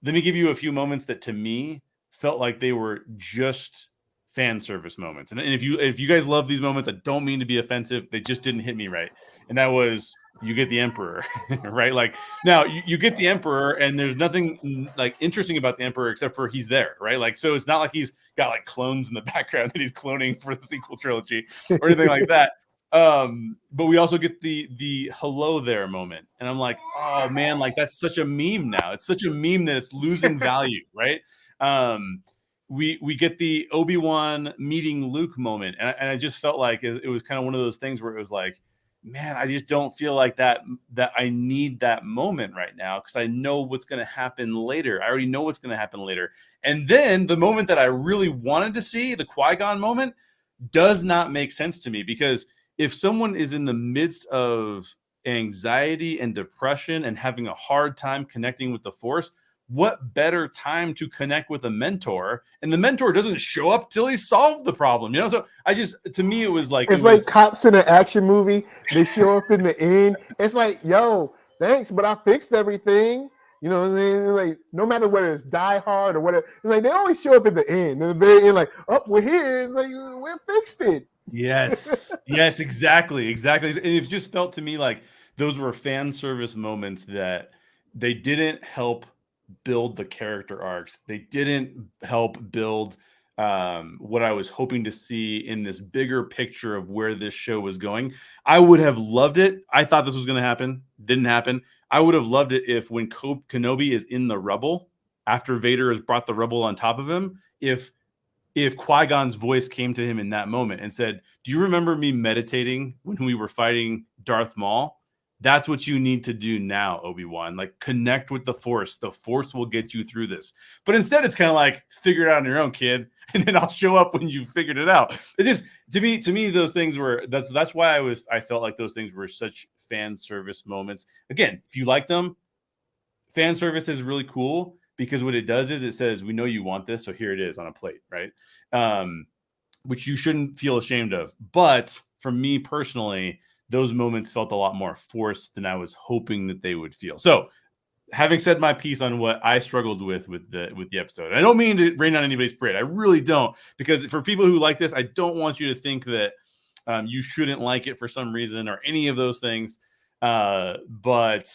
Let me give you a few moments that to me felt like they were just fan service moments. And if you guys love these moments, I don't mean to be offensive. They just didn't hit me right. And that was, you get the Emperor, right? Like now you get the Emperor, and there's nothing like interesting about the Emperor except for he's there, right? Like, so it's not like he's got like clones in the background that he's cloning for the sequel trilogy or anything like that. But we also get the hello there moment, and I'm like, oh man, like that's such a meme now. It's such a meme that it's losing value, right? We get the Obi-Wan meeting Luke moment, and I just felt like it was kind of one of those things where it was like, man, I just don't feel like that I need that moment right now, because I know what's going to happen later. I already know what's going to happen later. And then the moment that I really wanted to see, the Qui-Gon moment, does not make sense to me, because if someone is in the midst of anxiety and depression and having a hard time connecting with the Force, what better time to connect with a mentor? And the mentor doesn't show up till he solved the problem, you know? So to me, it was like, it's like cops in an action movie. They show up in the end. It's like, yo, thanks, but I fixed everything. You know what I mean? Like, no matter whether it's Die Hard or whatever, it's like they always show up at the end. In the very end, like, oh, we're here. It's like, we fixed it. Yes, exactly. And it just felt to me like those were fan service moments that they didn't help build the character arcs. They didn't help build what I was hoping to see in this bigger picture of where this show was going. I would have loved it. I thought this was going to happen. Didn't happen. I would have loved it if when Kenobi is in the rubble, after Vader has brought the rubble on top of him, if Qui-Gon's voice came to him in that moment and said, do you remember me meditating when we were fighting Darth Maul? That's what you need to do now, Obi-Wan. Like, connect with the Force. The Force will get you through this. But instead, it's kind of like, figure it out on your own, kid, and then I'll show up when you figured it out. It just, to me, those things were, that's why I felt like those things were such fan service moments. Again, if you like them, fan service is really cool, because what it does is it says, we know you want this, so here it is on a plate, right? Which you shouldn't feel ashamed of. But for me personally, those moments felt a lot more forced than I was hoping that they would feel. So, having said my piece on what I struggled with the episode, I don't mean to rain on anybody's parade. I really don't, because for people who like this, I don't want you to think that you shouldn't like it for some reason or any of those things. But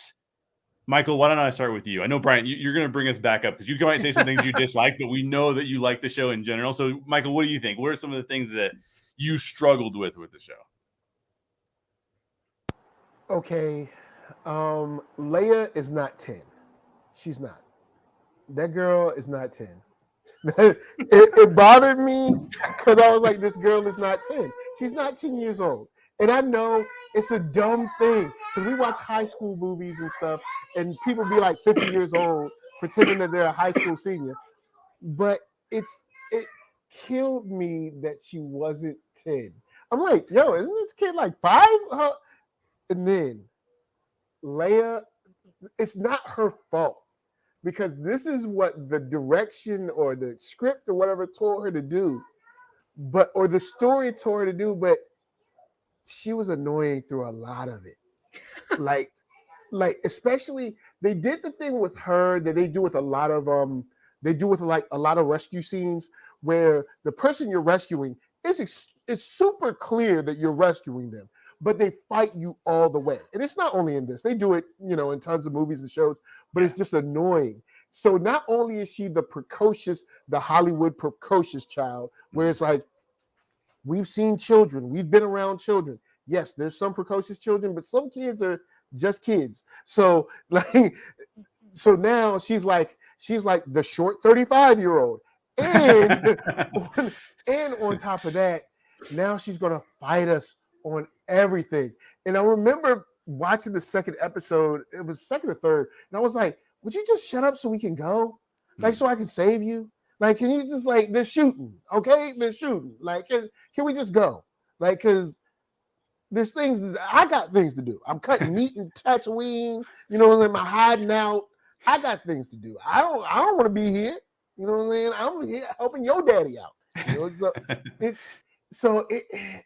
Michael, why don't I start with you? I know, Bryant, you're going to bring us back up because you might say some things you dislike, but we know that you like the show in general. So, Michael, what do you think? What are some of the things that you struggled with the show? Okay, Leia is not 10. She's not. That girl is not 10. it bothered me because I was like, this girl is not 10. She's not 10 years old. And I know it's a dumb thing because we watch high school movies and stuff, and people be like 50 years old pretending that they're a high school senior. But it killed me that she wasn't 10. I'm like, yo, isn't this kid like 5? And then Leia, it's not her fault, because this is what the direction or the script or whatever told her to do, or the story told her to do, but she was annoying through a lot of it. like especially they did the thing with her that they do with a lot of a lot of rescue scenes where the person you're rescuing it's super clear that you're rescuing them, but they fight you all the way. And it's not only in this, they do it, in tons of movies and shows, but it's just annoying. So not only is she the Hollywood precocious child, where it's like, we've seen children, we've been around children. Yes, there's some precocious children, but some kids are just kids. So now she's like the short 35-year-old. And on top of that, now she's gonna fight us on everything. And I remember watching the second episode, it was second or third, and I was like, would you just shut up so we can go? Like, so I can save you? Like, can you just, like, they're shooting, okay? They're shooting. Like, can we just go? Like, because there's things, I got things to do. I'm cutting meat in Tatooine, I'm hiding out. I got things to do. I don't want to be here. You know what I'm saying? I'm here helping your daddy out. So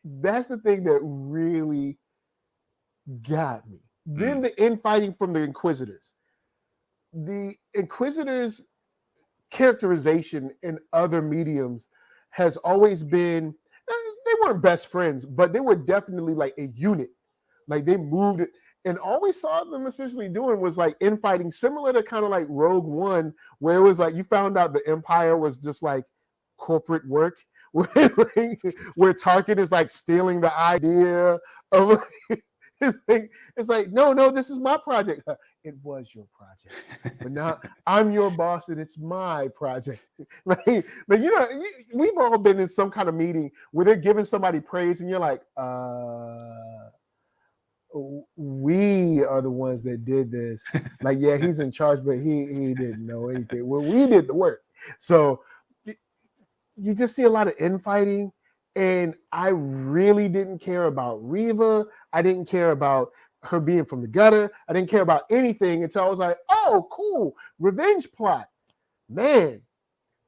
that's the thing that really got me. Then the infighting from the Inquisitors. The Inquisitors' characterization in other mediums has always been, they weren't best friends, but they were definitely like a unit. Like they moved it. And all we saw them essentially doing was like infighting, similar to kind of like Rogue One, where it was like you found out the Empire was just like corporate work, where Tarkin is like stealing the idea of it's like, no, this is my project. It was your project, but now I'm your boss and it's my project. like we've all been in some kind of meeting where they're giving somebody praise and you're like, we are the ones that did this. Like, yeah, he's in charge, but he didn't know anything. Well, we did the work. So you just see a lot of infighting. And I really didn't care about Reva. I didn't care about her being from the gutter. I didn't care about anything until I was like, oh, cool. Revenge plot. Man,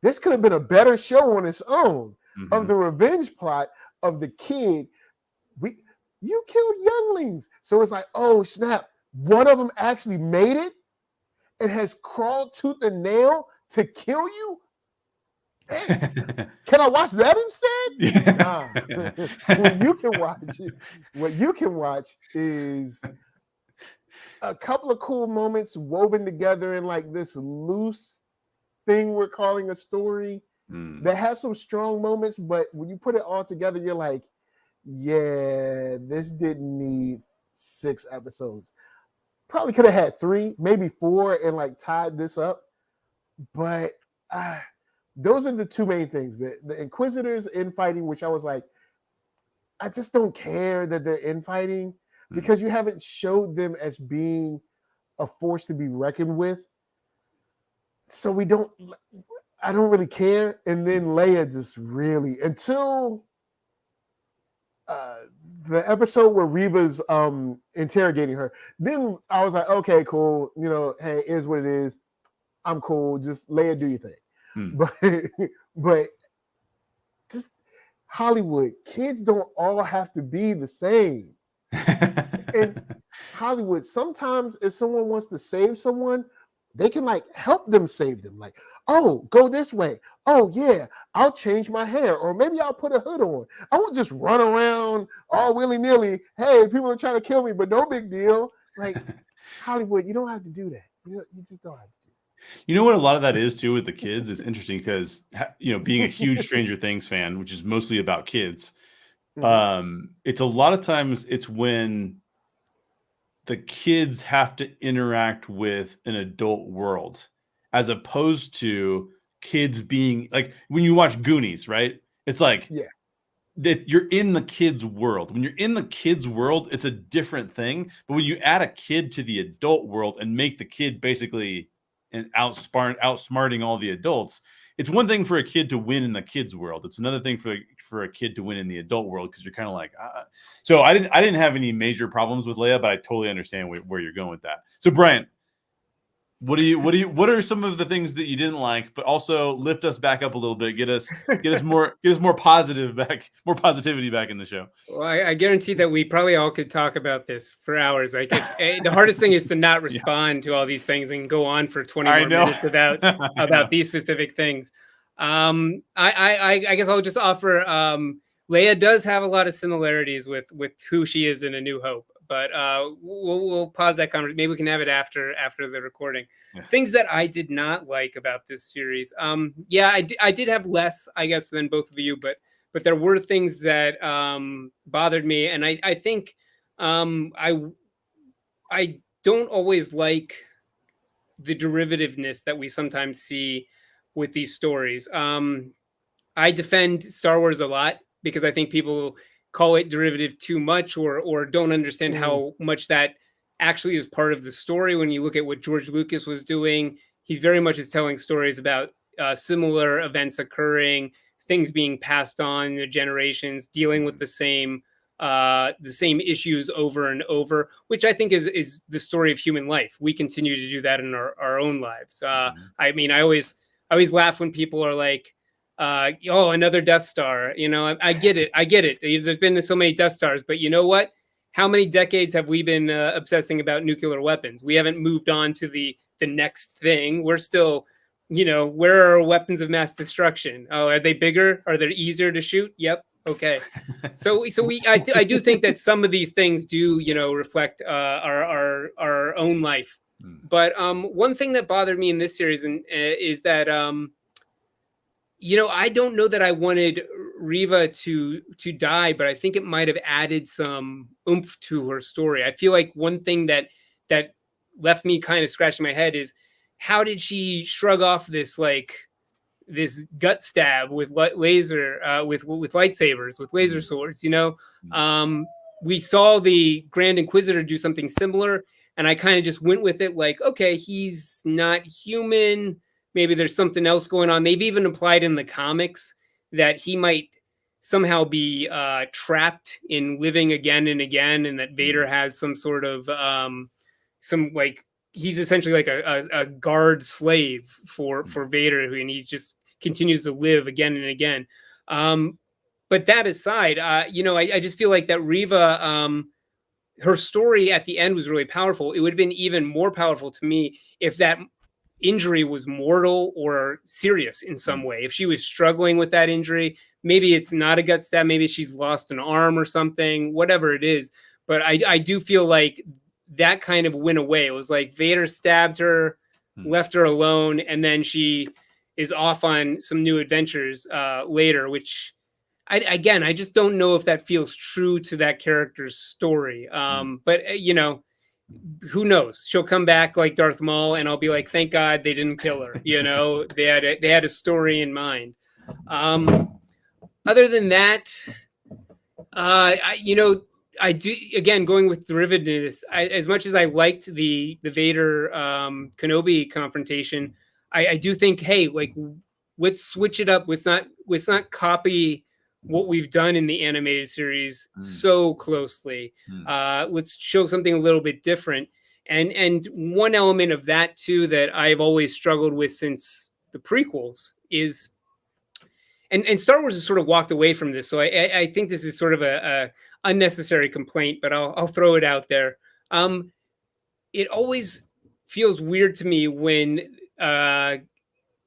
this could have been a better show on its own of the revenge plot of the kid. You killed younglings. So it's like, oh, snap. One of them actually made it and has crawled tooth and nail to kill you? Hey, can I watch that instead? Nah. What you can watch is a couple of cool moments woven together in like this loose thing we're calling a story that has some strong moments, but when you put it all together, you're like, yeah, this didn't need 6 episodes. Probably could have had 3, maybe 4, and like tied this up. But those are the 2 main things. The Inquisitors infighting, which I was like, I just don't care that they're infighting because you haven't showed them as being a force to be reckoned with. So I don't really care. And then Leia just really, until the episode where Reva's interrogating her, then I was like, okay, cool. Hey, it is what it is. I'm cool. Just Leia, do your thing. But just Hollywood, kids don't all have to be the same. And Hollywood, sometimes if someone wants to save someone, they can like help them save them. Like, oh, go this way. Oh yeah, I'll change my hair, or maybe I'll put a hood on. I won't just run around all willy-nilly. Hey, people are trying to kill me, but no big deal. Like Hollywood, you don't have to do that. You just don't have to do that. You know what a lot of that is too with the kids is interesting because being a huge Stranger Things fan, which is mostly about kids, it's a lot of times it's when the kids have to interact with an adult world as opposed to kids being like when you watch Goonies, right? It's like, you're in the kids' world. When you're in the kids' world, it's a different thing. But when you add a kid to the adult world and make the kid basically outsmarting all the adults, it's one thing for a kid to win in the kids' world. It's another thing for a kid to win in the adult world because you're kind of like, So I didn't have any major problems with Leia, but I totally understand where you're going with that. So Bryant, what are some of the things that you didn't like, but also lift us back up a little bit, get us more positive back, more positivity back in the show? Well, I guarantee that we probably all could talk about this for hours. Like the hardest thing is to not respond to all these things and go on for 20 more minutes about these specific things. I guess I'll just offer Leia does have a lot of similarities with who she is in A New Hope. But we'll pause that conversation. Maybe we can have it after the recording. Yeah. Things that I did not like about this series. I did have less, I guess, than both of you, but there were things that bothered me, and I think I don't always like the derivativeness that we sometimes see with these stories. I defend Star Wars a lot because I think people call it derivative too much or don't understand how much that actually is part of the story. When you look at what George Lucas was doing, he very much is telling stories about similar events occurring, things being passed on the generations, dealing with the same issues over and over, which I think is the story of human life. We continue to do that in our own lives. I mean, I always laugh when people are like, another Death Star. I get it. There's been so many Death Stars, but you know what? How many decades have we been obsessing about nuclear weapons? We haven't moved on to the next thing. We're still you know, where are weapons of mass destruction? Oh, are they bigger? Are they easier to shoot? Yep. Okay. So I do think that some of these things do, you know, reflect our own life. But one thing that bothered me in this series is that you know, I don't know that I wanted Riva to die, but I think it might have added some oomph to her story. I feel like one thing that left me kind of scratching my head is how did she shrug off this this gut stab with laser with lightsabers, with laser swords, you know? We saw the Grand Inquisitor do something similar, and I kind of just went with it like, okay, he's not human. Maybe there's something else going on. They've even implied in the comics that he might somehow be trapped in living again and again, and that Vader has some sort of some like he's essentially like a guard slave for Vader, and he just continues to live again and again. But that aside, you know, I just feel like that Riva, her story at the end was really powerful. It would have been even more powerful to me if that injury was mortal or serious in some way. If she was struggling with that injury, maybe it's not a gut stab, maybe she's lost an arm or something, whatever it is. But I do feel like that kind of went away. It was like Vader stabbed her, left her alone, and then she is off on some new adventures later, which I just don't know if that feels true to that character's story. But you know, who knows? She'll come back like Darth Maul, and I'll be like, thank God they didn't kill her. You know, they had a story in mind. Other than that, you know, I do, again, going with derivativeness, as much as I liked the Vader Kenobi confrontation, I do think, hey, like, let's switch it up. Let's not copy what we've done in the animated series so closely. Let's show something a little bit different. And one element of that too that I've always struggled with since the prequels is, and Star Wars has sort of walked away from this, so I think this is sort of a unnecessary complaint, but I'll throw it out there. It always feels weird to me when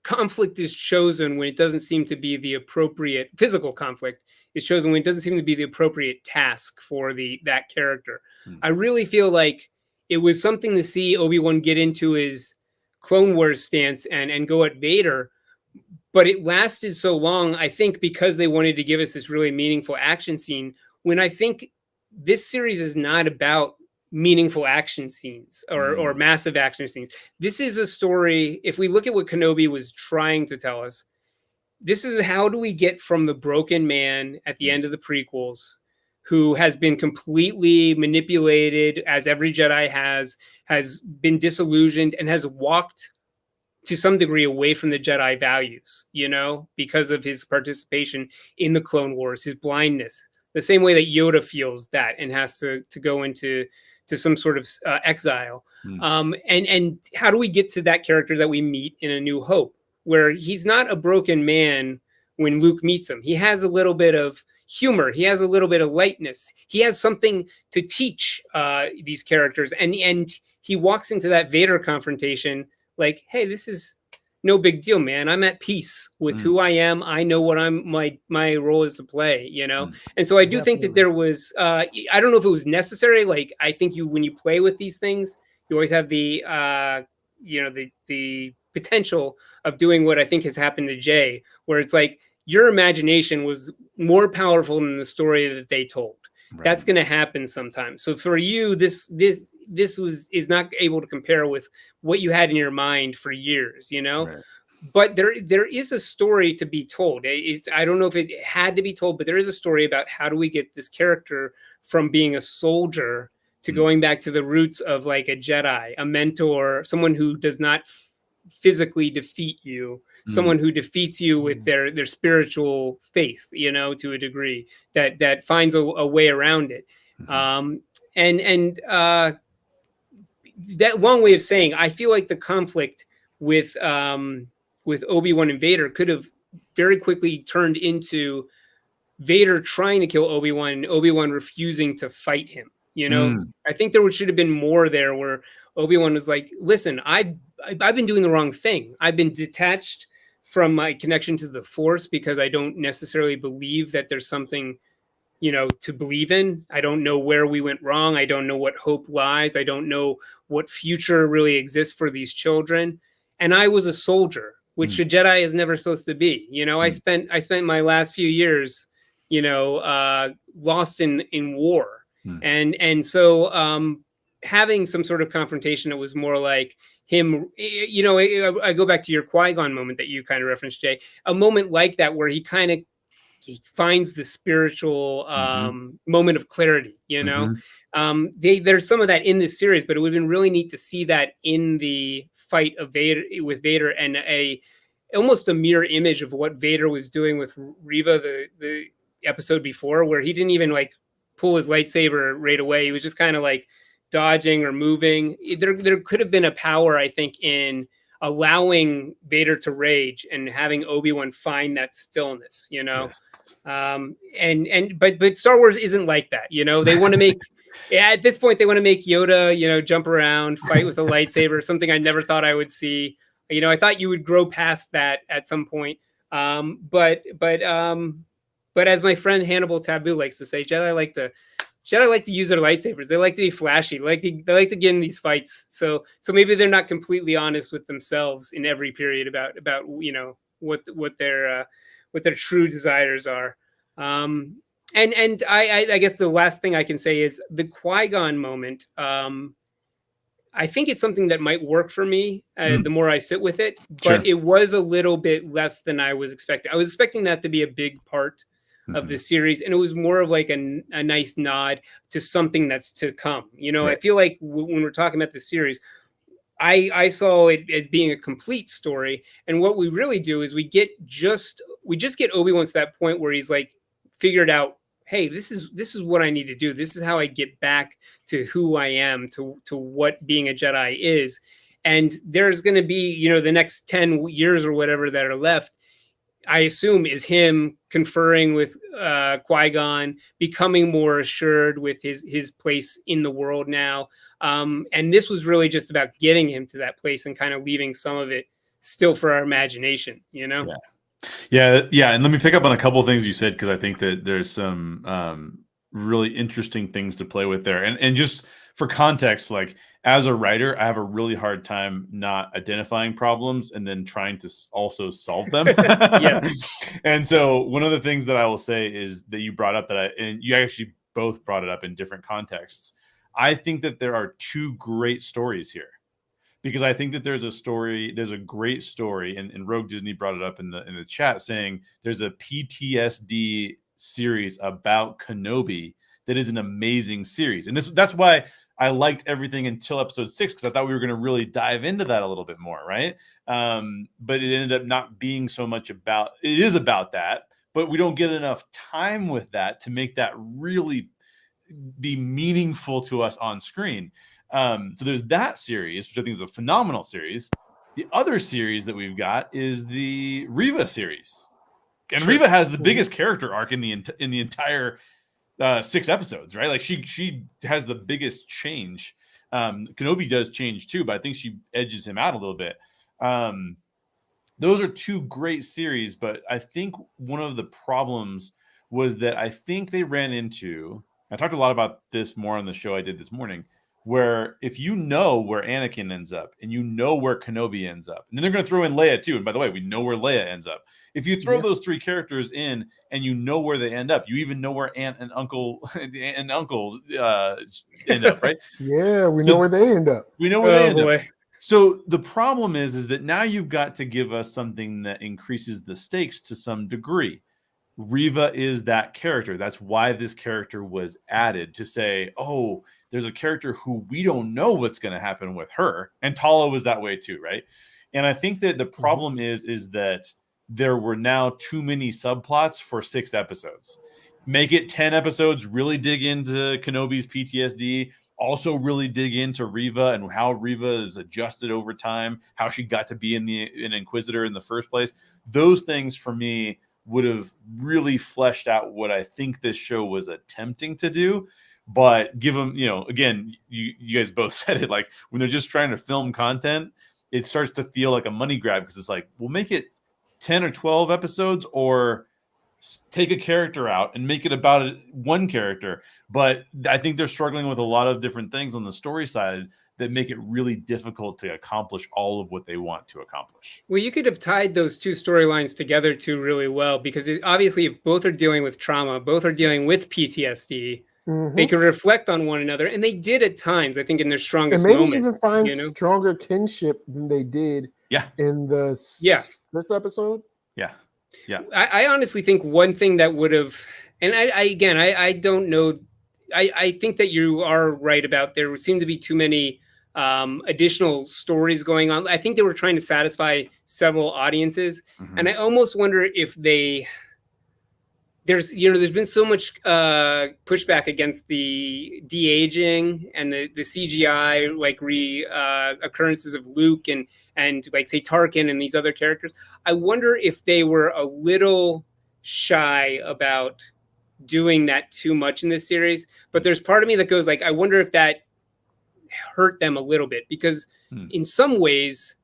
conflict is chosen when it doesn't seem to be the appropriate physical conflict is chosen when it doesn't seem to be the appropriate task for that character. I really feel like it was something to see Obi-Wan get into his Clone Wars stance and go at Vader, but it lasted so long, I think, because they wanted to give us this really meaningful action scene, when I think this series is not about meaningful action scenes or massive action scenes. This is a story, if we look at what Kenobi was trying to tell us, this is how do we get from the broken man at the end of the prequels, who has been completely manipulated, as every Jedi has been disillusioned and has walked to some degree away from the Jedi values, you know, because of his participation in the Clone Wars, his blindness, the same way that Yoda feels that and has to go into some sort of exile. And how do we get to that character that we meet in A New Hope, where he's not a broken man when Luke meets him? He has a little bit of humor. He has a little bit of lightness. He has something to teach these characters. And he walks into that Vader confrontation like, hey, this is no big deal, man. I'm at peace with who I am. I know what my role is to play, you know? And so I do think that there was, I don't know if it was necessary. Like, I think when you play with these things, you always have the, you know, the potential of doing what I think has happened to Jay, where it's like, your imagination was more powerful than the story that they told. Right. That's going to happen sometimes. So for you, this is not able to compare with what you had in your mind for years, you know. Right. But there is a story to be told. I don't know if it had to be told, but there is a story about how do we get this character from being a soldier to going back to the roots of like a Jedi, a mentor, someone who does not physically defeat you, someone who defeats you with their spiritual faith, you know, to a degree that finds a way around it. And that long way of saying, I feel like the conflict with Obi-Wan and Vader could have very quickly turned into Vader trying to kill Obi-Wan and Obi-Wan refusing to fight him. You know, I think there should have been more there where Obi-Wan was like, listen, I've been doing the wrong thing. I've been detached from my connection to the Force because I don't necessarily believe that there's something, to believe in. I don't know where we went wrong. I don't know what hope lies. I don't know what future really exists for these children. And I was a soldier, which a Jedi is never supposed to be. I spent my last few years, lost in war. And so having some sort of confrontation, it was more like him, I go back to your Qui-Gon moment that you kind of referenced, Jay, a moment like that where he finds the spiritual moment of clarity, there's some of that in this series, but it would have been really neat to see that in the fight of Vader with Vader, and almost a mirror image of what Vader was doing with Reva the episode before, where he didn't even like pull his lightsaber right away. He was just kind of like dodging or moving. There could have been a power, I think, in allowing Vader to rage and having Obi-Wan find that stillness, Yes. But Star Wars isn't like that. They want to make at this point they want to make Yoda, jump around, fight with a lightsaber, something I never thought I would see. I thought you would grow past that at some point. But as my friend Hannibal Taboo likes to say, Jedi like to use their lightsabers. They like to be flashy. They like to get in these fights. So maybe they're not completely honest with themselves in every period about what their true desires are. And I guess the last thing I can say is the Qui-Gon moment. I think it's something that might work for me the more I sit with it, but it was a little bit less than I was expecting. I was expecting that to be a big part of the series, and it was more of like a nice nod to something that's to come. I feel like when we're talking about the series, I saw it as being a complete story, and what we really do is we just get Obi-Wan to that point where he's like figured out, hey, this is what I need to do. This is how I get back to who I am, to what being a Jedi is. And there's going to be, the next 10 years or whatever that are left, I assume, is him conferring with Qui-Gon, becoming more assured with his place in the world now. And this was really just about getting him to that place and kind of leaving some of it still for our imagination, Yeah. And let me pick up on a couple of things you said, because I think that there's some really interesting things to play with there. And just for context, like as a writer, I have a really hard time not identifying problems and then trying to also solve them. And so one of the things that I will say is that you brought up and you actually both brought it up in different contexts. I think that there are two great stories here. Because I think that there's a great story, and Rogue Disney brought it up in the chat, saying there's a PTSD series about Kenobi that is an amazing series. And that's why I liked everything until episode 6, because I thought we were going to really dive into that a little bit more, right? But it ended up not being so much about, it is about that, but we don't get enough time with that to make that really be meaningful to us on screen. So there's that series, which I think is a phenomenal series. The other series that we've got is the Reva series, and Reva has the biggest character arc in the entire 6 episodes, right? Like she has the biggest change. Kenobi does change too, but I think she edges him out a little bit. Those are two great series, but I think one of the problems was that I think they ran into. I talked a lot about this more on the show I did this morning, where if you know where Anakin ends up and you know where Kenobi ends up, and then they're going to throw in Leia too. And by the way, we know where Leia ends up. If you throw those 3 characters in and you know where they end up, you even know where aunt and uncle end up, right? Yeah, we know where they end up. We know where they end up. So the problem is that now you've got to give us something that increases the stakes to some degree. Reva is that character. That's why this character was added, to say, oh, there's a character who we don't know what's going to happen with her. And Tala was that way too, right? And I think that the problem is that there were now too many subplots for 6 episodes. Make it 10 episodes, really dig into Kenobi's PTSD, also really dig into Reva and how Reva is adjusted over time, how she got to be an Inquisitor in the first place. Those things for me would have really fleshed out what I think this show was attempting to do. but give them, you know, again, you guys both said it, like when they're just trying to film content, it starts to feel like a money grab, because it's like, we'll make it 10 or 12 episodes, or take a character out and make it about one character. But I think they're struggling with a lot of different things on the story side that make it really difficult to accomplish all of what they want to accomplish. Well, you could have tied those two storylines together too really well, because obviously if both are dealing with trauma, both are dealing with PTSD, they could reflect on one another, and they did at times, I think, in their strongest and maybe moments, even find you know? stronger kinship than they did in the fifth episode. I honestly think one thing that would have, and I don't know, I think that you are right about there seem to be too many additional stories going on. I think they were trying to satisfy several audiences, and I almost wonder if there's been so much pushback against the de-aging and the CGI like occurrences of Luke and like say Tarkin and these other characters. I wonder if they were a little shy about doing that too much in this series. But there's part of me that goes like, I wonder if that hurt them a little bit, because in some ways,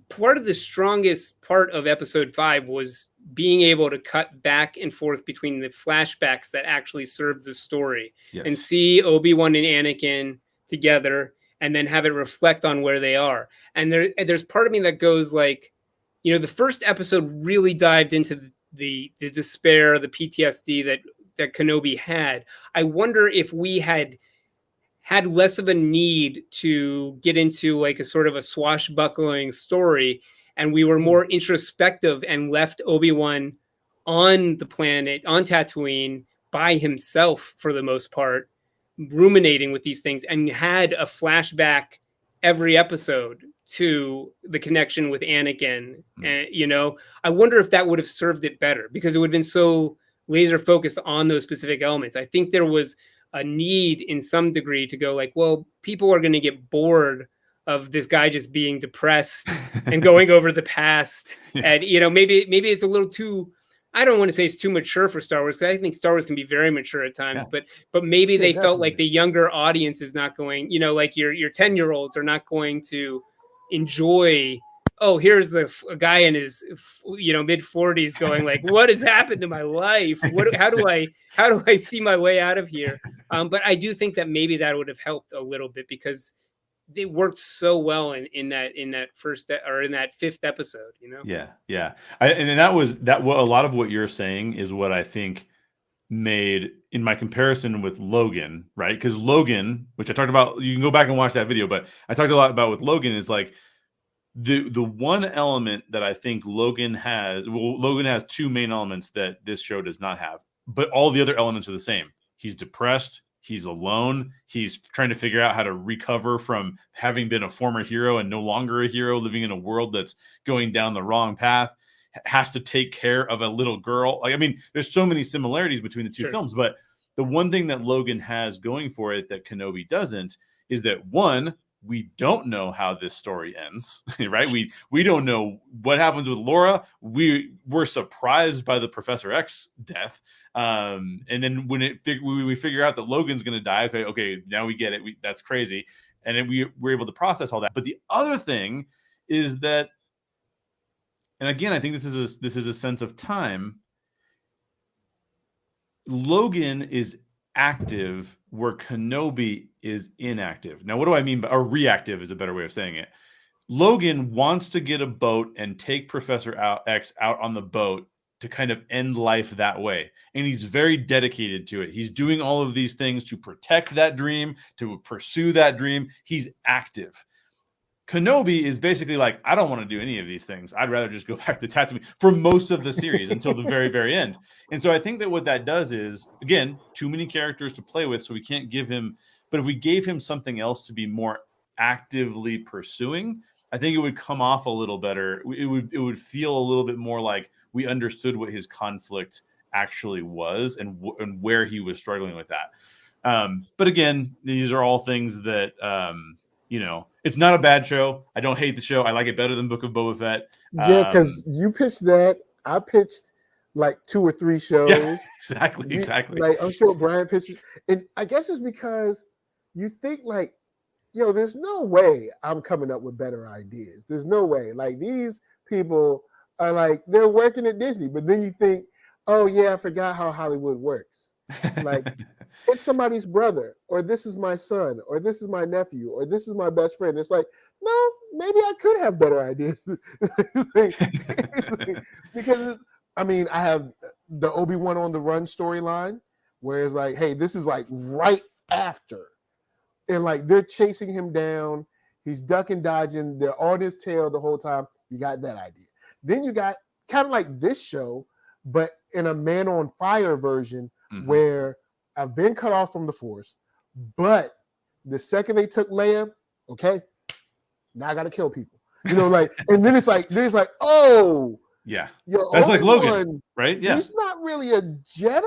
part of the strongest part of episode 5 was being able to cut back and forth between the flashbacks that actually served the story and see Obi-Wan and Anakin together, and then have it reflect on where they are. And there's part of me that goes like, you know, the first episode really dived into the despair, the PTSD that Kenobi had. I wonder if we had less of a need to get into like a sort of a swashbuckling story, and we were more introspective and left Obi-Wan on the planet, on Tatooine, by himself for the most part, ruminating with these things, and had a flashback every episode to the connection with Anakin. And, you know, I wonder if that would have served it better, because it would have been so laser focused on those specific elements. I think there was a need in some degree to go like, well, people are going to get bored of this guy just being depressed and going over the past. And, you know, maybe it's a little too, I don't want to say it's too mature for Star Wars, because I think Star Wars can be very mature at times, but maybe they felt like the younger audience is not going, you know, like your 10-year-olds are not going to enjoy, oh, here's a guy in his, you know, mid 40s going like, what has happened to my life? How do I see my way out of here? But I do think that maybe that would have helped a little bit, because they worked so well in that first or in that fifth episode, you know? Yeah. And that was what a lot of what you're saying is what I think made, in my comparison with Logan, right? Because Logan, which I talked about, you can go back and watch that video, but I talked a lot about with Logan, is like the one element that I think Logan has. Well, Logan has two main elements that this show does not have, but all the other elements are the same. He's depressed. He's alone. He's trying to figure out how to recover from having been a former hero and no longer a hero, living in a world that's going down the wrong path, has to take care of a little girl. Like, I mean, there's so many similarities between the two films, but the one thing that Logan has going for it that Kenobi doesn't is that, one, we don't know how this story ends, right? We don't know what happens with Laura. We're surprised by the Professor X death. And then when we figure out that Logan's going to die, okay, now we get it. That's crazy. And then we're able to process all that. But the other thing is that, and again, I think this is a sense of time. Logan is active where Kenobi is inactive. Now, what do I mean by, or reactive is a better way of saying it. Logan wants to get a boat and take Professor X out on the boat to kind of end life that way. And he's very dedicated to it. He's doing all of these things to protect that dream, to pursue that dream. He's active. Kenobi is basically like, I don't want to do any of these things. I'd rather just go back to Tatooine for most of the series until the very, very end. And so I think that what that does is, again, too many characters to play with, so we can't give him, but if we gave him something else to be more actively pursuing, I think it would come off a little better. It would feel a little bit more like we understood what his conflict actually was and where he was struggling with that. But again, these are all things that, you know, it's not a bad show. I don't hate the show. I like it better than Book of Boba Fett. Yeah, because you pitched that. I pitched like 2 or 3 Yeah, shows. exactly. Like I'm sure Brian pitches, and I guess it's because you think like, yo, there's no way I'm coming up with better ideas. There's no way. Like these people are like they're working at Disney, but then you think, oh yeah, I forgot how Hollywood works. Like it's somebody's brother, or this is my son, or this is my nephew, or this is my best friend. It's like, no, maybe I could have better ideas. Because I mean, I have the Obi-Wan on the Run storyline, where it's like, hey, this is like right after, and like they're chasing him down. He's ducking, dodging. They're on his tail the whole time. You got that idea. Then you got kind of like this show, but in a Man on Fire version, where I've been cut off from the Force, but the second they took Leia, okay, now I got to kill people. You know, like, and then it's like, oh, yeah, yo, that's like Obi-Wan, Logan, right? Yeah, he's not really a Jedi,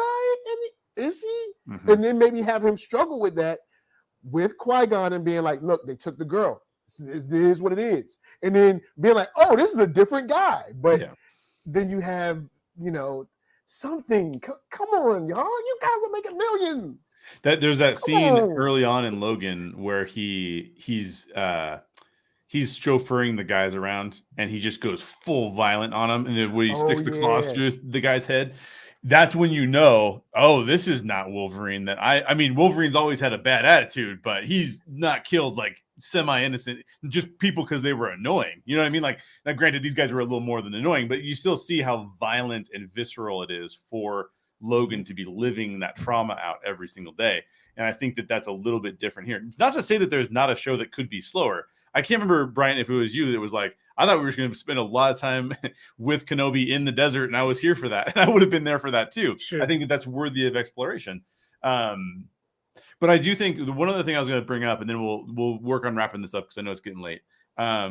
is he? And then maybe have him struggle with that with Qui-Gon and being like, look, they took the girl. This is what it is. And then being like, oh, this is a different guy. But then you have, you know, something. Come on, y'all. You guys are making millions. There's that scene early on in Logan where he's chauffeuring the guys around and he just goes full violent on them, and then when he sticks the claws through the guy's head, that's when you know, oh, this is not Wolverine. That I mean, Wolverine's always had a bad attitude, but he's not killed like semi-innocent, just people because they were annoying. You know what I mean? Like, now granted, these guys were a little more than annoying, but you still see how violent and visceral it is for Logan to be living that trauma out every single day. And I think that that's a little bit different here. Not to say that there's not a show that could be slower. I can't remember, Bryant, if it was you that was like, I thought we were going to spend a lot of time with Kenobi in the desert, and I was here for that. And I would have been there for that too. Sure. I think that that's worthy of exploration. But I do think one other thing I was going to bring up, and then we'll work on wrapping this up because I know it's getting late. I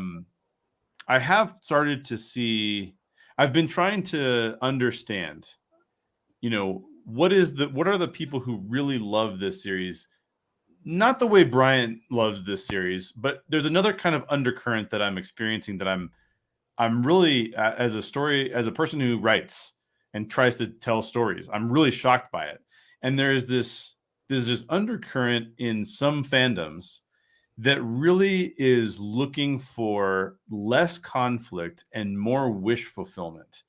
have started to see, I've been trying to understand, you know, what are the people who really love this series? Not the way Bryant loves this series, but there's another kind of undercurrent that I'm experiencing that I'm really, as a person who writes and tries to tell stories, I'm really shocked by it. And there's this undercurrent in some fandoms that really is looking for less conflict and more wish fulfillment.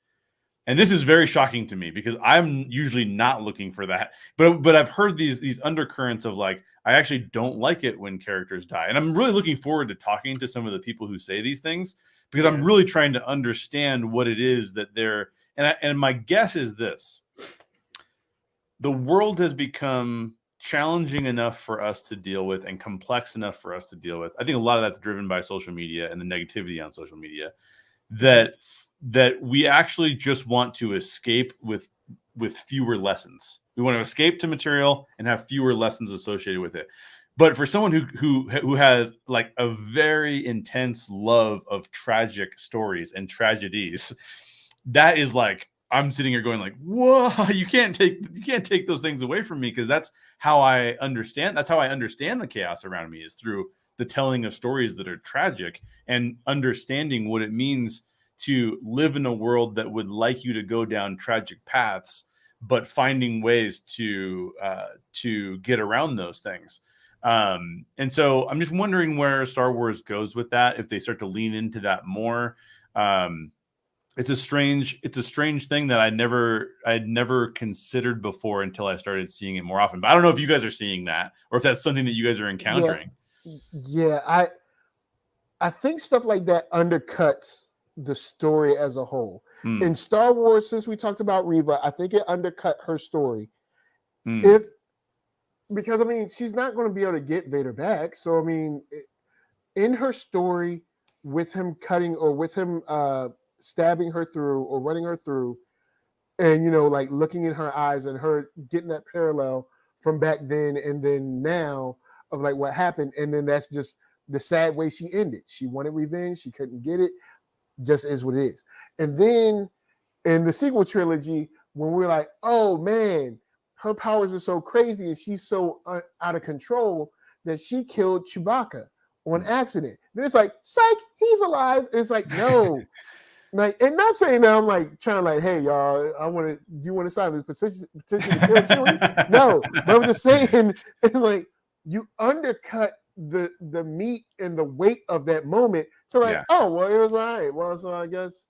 And this is very shocking to me because I'm usually not looking for that. But I've heard these undercurrents of like, I actually don't like it when characters die. And I'm really looking forward to talking to some of the people who say these things, because I'm really trying to understand what it is that they're, and my guess is this: the world has become challenging enough for us to deal with and complex enough for us to deal with. I think a lot of that's driven by social media and the negativity on social media, that we actually just want to escape with fewer lessons. We want to escape to material and have fewer lessons associated with it. But for someone who has like a very intense love of tragic stories and tragedies, that is like, I'm sitting here going like, whoa, you can't take those things away from me, because that's how I understand the chaos around me, is through the telling of stories that are tragic and understanding what it means to live in a world that would like you to go down tragic paths, but finding ways to get around those things. And so I'm just wondering where Star Wars goes with that, if they start to lean into that more. It's a strange thing that I'd never considered before until I started seeing it more often. But I don't know if you guys are seeing that, or if that's something that you guys are encountering. Yeah, I think stuff like that undercuts the story as a whole. In Star Wars, since we talked about Reva, I think it undercut her story. Because I mean, she's not going to be able to get Vader back. So I mean, in her story, with him cutting or with him stabbing her through or running her through, and you know, like looking in her eyes and her getting that parallel from back then and then now of like what happened, and then that's just the sad way she ended. She wanted revenge, she couldn't get it. Just is what it is. And then in the sequel trilogy, when we're like, oh man, her powers are so crazy and she's so out of control that she killed Chewbacca on accident. Then it's like, psych, he's alive. And it's like, no, Like, and not saying that I'm like trying to like, hey y'all, you want to sign this petition to kill Chewie? No, but I'm just saying it's like you undercut the meat and the weight of that moment. So like, oh well, it was all right. Well, so I guess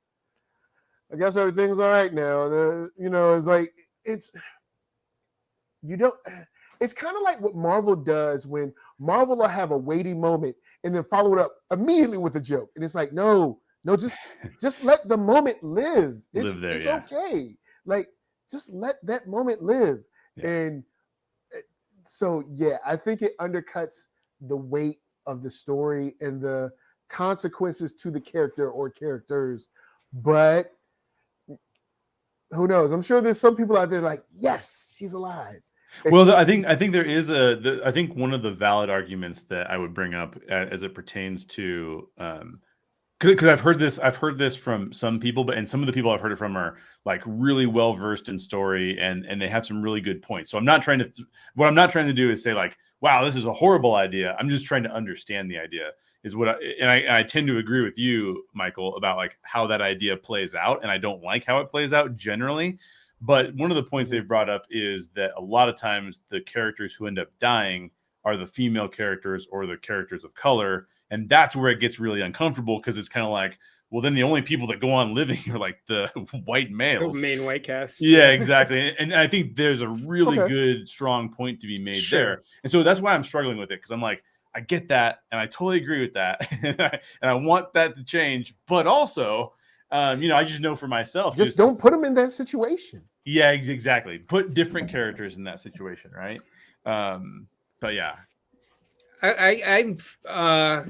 everything's all right now. It's like you don't. It's kind of like what Marvel does when Marvel will have a weighty moment and then follow it up immediately with a joke, and it's like, no, just let the moment live. It's okay. Like, just let that moment live. Yeah. And so, yeah, I think it undercuts the weight of the story and the consequences to the character or characters. But who knows? I'm sure there's some people out there like, yes, she's alive. Well, I think there is I think one of the valid arguments that I would bring up as it pertains to because I've heard this from some people, and some of the people I've heard it from are like really well versed in story, and they have some really good points. So what I'm not trying to do is say like, wow, this is a horrible idea. I'm just trying to understand the idea is what I tend to agree with you, Michael, about like how that idea plays out, and I don't like how it plays out generally. But one of the points they've brought up is that a lot of times the characters who end up dying are the female characters or the characters of color. And that's where it gets really uncomfortable, because it's kind of like, well, then the only people that go on living are like the white males. The main white cast. Yeah, exactly. And I think there's a really good, strong point to be made there. And so that's why I'm struggling with it, because I'm like, I get that, and I totally agree with that. and I want that to change. But also, I just know for myself. Just don't put them in that situation. Yeah, exactly. Put different characters in that situation, right? But yeah. I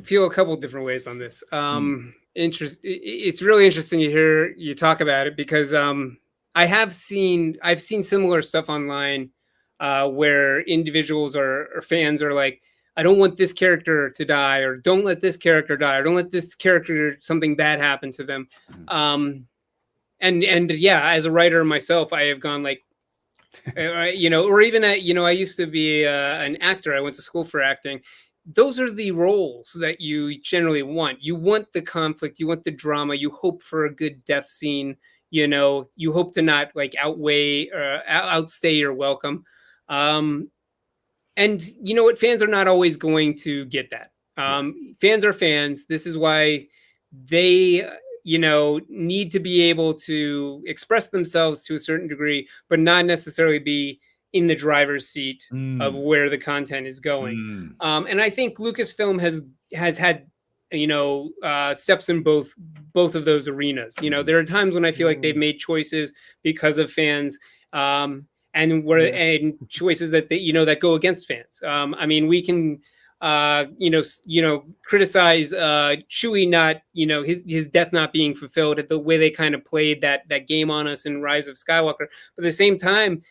feel a couple different ways on this. It's really interesting to hear you talk about it, because I've seen similar stuff online where individuals or fans are like, I don't want this character to die, or don't let this character die, or don't let this character something bad happen to them. And yeah, as a writer myself, I have gone like, or even I used to be an actor. I went to school for acting. Those are the roles that you generally want. You want the conflict, you want the drama, you hope for a good death scene. You hope to not like outweigh or outstay your welcome. And you know what? Fans are not always going to get that. Fans are fans. This is why they, need to be able to express themselves to a certain degree, but not necessarily be in the driver's seat of where the content is going. And I think Lucasfilm has had, steps in both of those arenas. There are times when I feel like they've made choices because of fans. And choices that that go against fans. We can criticize Chewie not his death not being fulfilled, at the way they kind of played that game on us in Rise of Skywalker. But at the same time,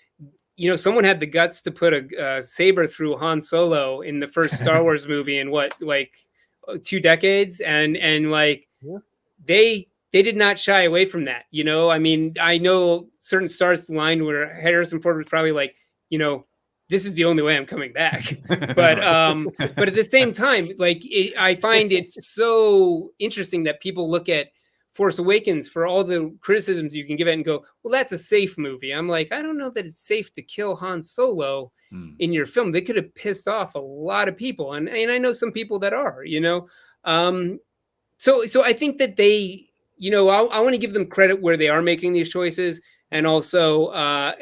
someone had the guts to put a saber through Han Solo in the first Star Wars movie in 2 decades, and they did not shy away from that. I know certain stars aligned where Harrison Ford was probably like, this is the only way I'm coming back. But at the same time, I find it so interesting that people look at Force Awakens for all the criticisms you can give it and go, well, that's a safe movie. I'm like, I don't know that it's safe to kill Han Solo in your film. They could have pissed off a lot of people. And I know some people that are, So I think that they, I want to give them credit where they are making these choices, and also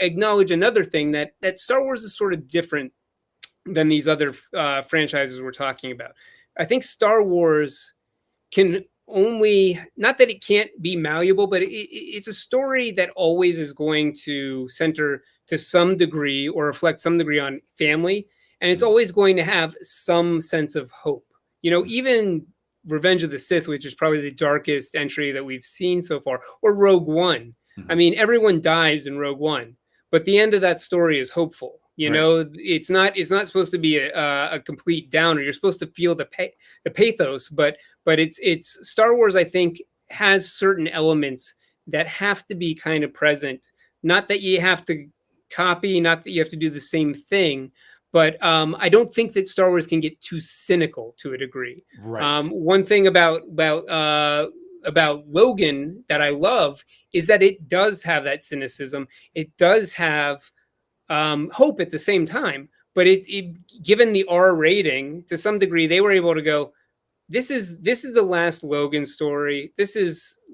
acknowledge another thing, that Star Wars is sort of different than these other franchises we're talking about. I think Star Wars can only, not that it can't be malleable, but it's a story that always is going to center to some degree or reflect some degree on family. And it's always going to have some sense of hope. Even Revenge of the Sith, which is probably the darkest entry that we've seen so far, or Rogue One. Everyone dies in Rogue One, but the end of that story is hopeful. It's not supposed to be a complete downer. You're supposed to feel the pathos, but it's Star Wars, I think, has certain elements that have to be kind of present. Not that you have to copy, not that you have to do the same thing, but I don't think that Star Wars can get too cynical to a degree. Right. One thing about about Logan that I love is that it does have that cynicism. It does have hope at the same time. But given the R rating, to some degree, they were able to go, this is the last Logan story.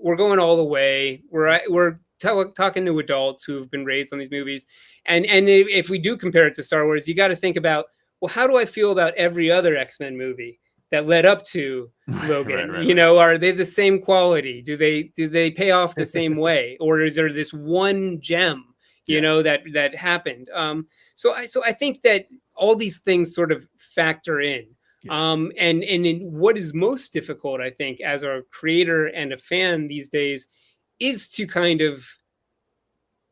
We're going all the way. We're talking to adults who have been raised on these movies. And if we do compare it to Star Wars, you got to think about, well, how do I feel about every other X-Men movie that led up to Logan? Right. Are they the same quality? Do they pay off the same way? Or is there this one gem, that happened? So I think that all these things sort of factor in. Yes. And in what is most difficult, I think, as a creator and a fan these days, is to kind of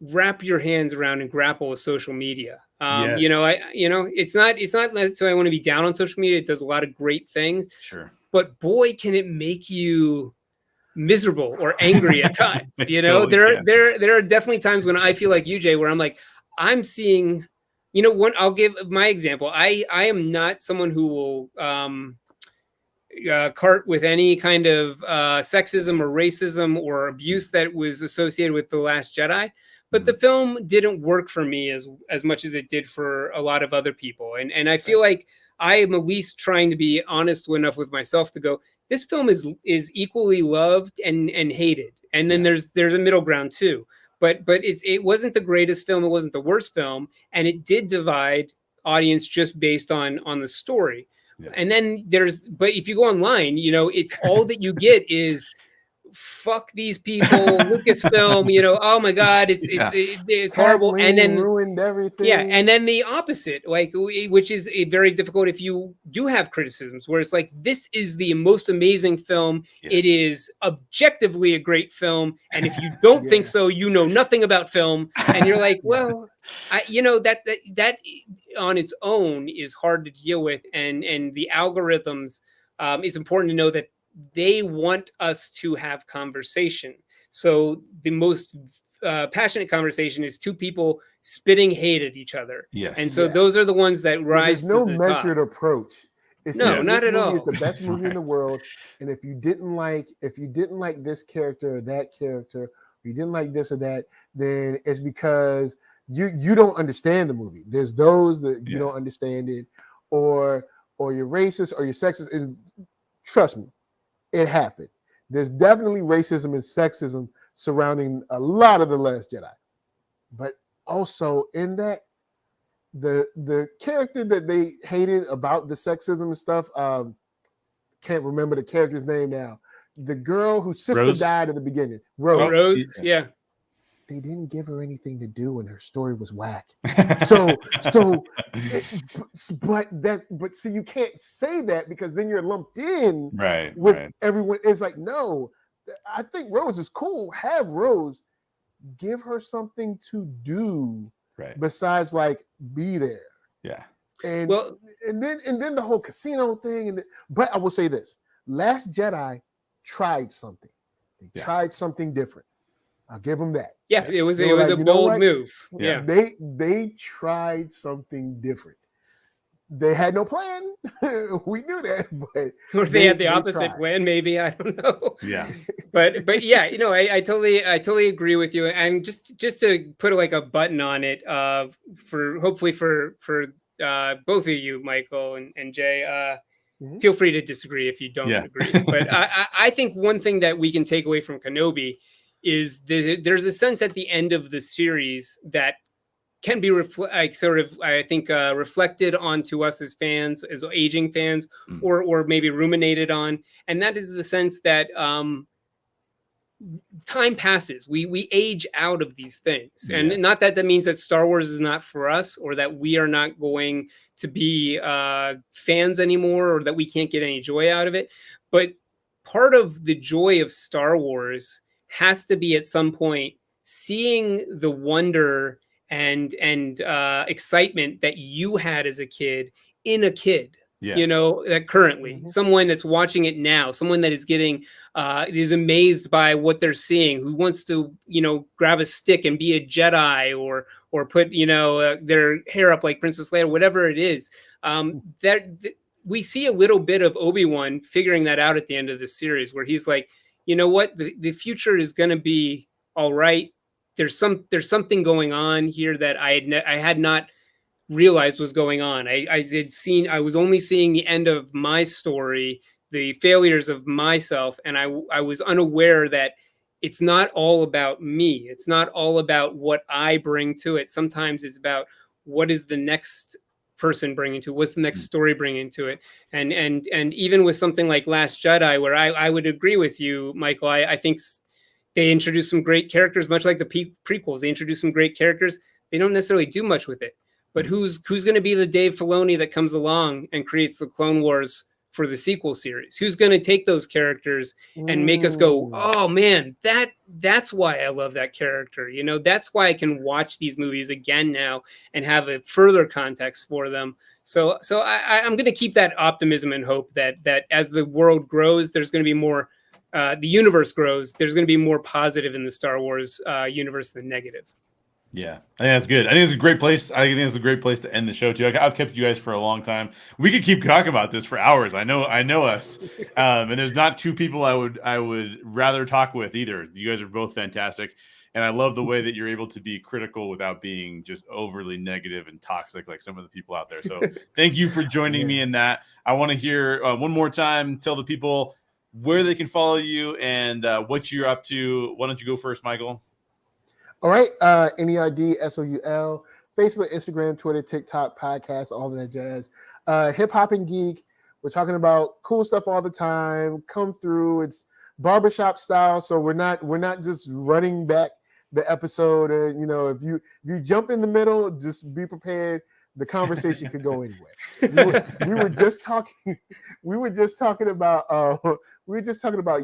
wrap your hands around and grapple with social media. Yes. It's not so I want to be down on social media. It does a lot of great things. Sure. But boy, can it make you miserable or angry at times. Totally there are definitely times when I feel like you, Jay, where I'm like, I'm seeing, I'll give my example. I am not someone who will cart with any kind of sexism or racism or abuse that was associated with The Last Jedi. But the film didn't work for me as much as it did for a lot of other people. And I feel like I am at least trying to be honest enough with myself to go, this film is equally loved and hated. And then there's a middle ground too. But it wasn't the greatest film. It wasn't the worst film. And it did divide audience just based on the story. Yeah. And then but if you go online, it's all that you get is fuck these people, Lucasfilm, oh my God, it's horrible. And then ruined everything. Yeah. And then the opposite, which is very difficult if you do have criticisms where it's like, this is the most amazing film. Yes. It is objectively a great film. And if you don't think so, you know nothing about film. And you're like, well, that on its own is hard to deal with. And the algorithms, it's important to know that they want us to have conversation. So the most passionate conversation is two people spitting hate at each other. Yes. And so those are the ones that rise to the top. There's no measured approach. Not at all. It's the best movie in the world. And if you didn't like this character or that character, or you didn't like this or that, then it's because you don't understand the movie. There's those that you don't understand it, or you're racist or you're sexist. And trust me, it happened. There's definitely racism and sexism surrounding a lot of The Last Jedi. But also in that, the character that they hated about the sexism and stuff, can't remember the character's name now. The girl whose sister died at the beginning. Rose, yeah. They didn't give her anything to do, and her story was whack. But see, you can't say that because then you're lumped in with everyone. It's like, no, I think Rose is cool. Have Rose, give her something to do besides be there. Yeah. And then the whole casino thing. But I will say this: Last Jedi tried something. They tried something different. I'll give them that. Yeah, it was a bold move. Yeah. They tried something different. They had no plan. We knew that, but or they had the opposite plan, maybe. I don't know. Yeah. But yeah, I totally agree with you. And just to put a button on it, hopefully for both of you, Michael and Jay, feel free to disagree if you don't agree. But I think one thing that we can take away from Kenobi is there's a sense at the end of the series that can be reflected onto us as fans, as aging fans, or maybe ruminated on, and that is the sense that time passes. We age out of these things, and not that means that Star Wars is not for us, or that we are not going to be fans anymore, or that we can't get any joy out of it. But part of the joy of Star Wars has to be at some point seeing the wonder and excitement that you had as a kid in a kid, that currently someone that's watching it now, someone that is getting is amazed by what they're seeing, who wants to grab a stick and be a Jedi, or put their hair up like Princess Leia, whatever it is. We see a little bit of Obi-Wan figuring that out at the end of the series, where he's like, you know what, the future is going to be all right. There's something going on here that I had not realized was going on. I was only seeing the end of my story, the failures of myself, and I was unaware that it's not all about me. It's not all about what I bring to it. Sometimes it's about what is the next person bringing to it, what's the next story bringing to it. And even with something like Last Jedi, where I would agree with you, Michael, I think they introduced some great characters, much like the prequels. They introduced some great characters. They don't necessarily do much with it. But who's going to be the Dave Filoni that comes along and creates the Clone Wars for the sequel series? Who's going to take those characters and make us go, oh man, that's why I love that character. You know, that's why I can watch these movies again now and have a further context for them. So I'm going to keep that optimism and hope that as the world grows, there's going to be more. The universe grows. There's going to be more positive in the Star Wars universe than negative. Yeah, I think that's good. I think it's a great place. I think it's a great place to end the show too. I've kept you guys for a long time. We could keep talking about this for hours. I know us, and there's not two people I would rather talk with either. You guys are both fantastic, and I love the way that you're able to be critical without being just overly negative and toxic like some of the people out there. So thank you for joining me in that. I want to hear one more time. Tell the people where they can follow you and what you're up to. Why don't you go first, Michael? All right, NERDSoul, Facebook, Instagram, Twitter, TikTok, podcast, all that jazz. Hip Hop and Geek. We're talking about cool stuff all the time. Come through. It's barbershop style, so we're not just running back the episode. You know, if you jump in the middle, just be prepared. The conversation could go anywhere. We were just talking. We were just talking about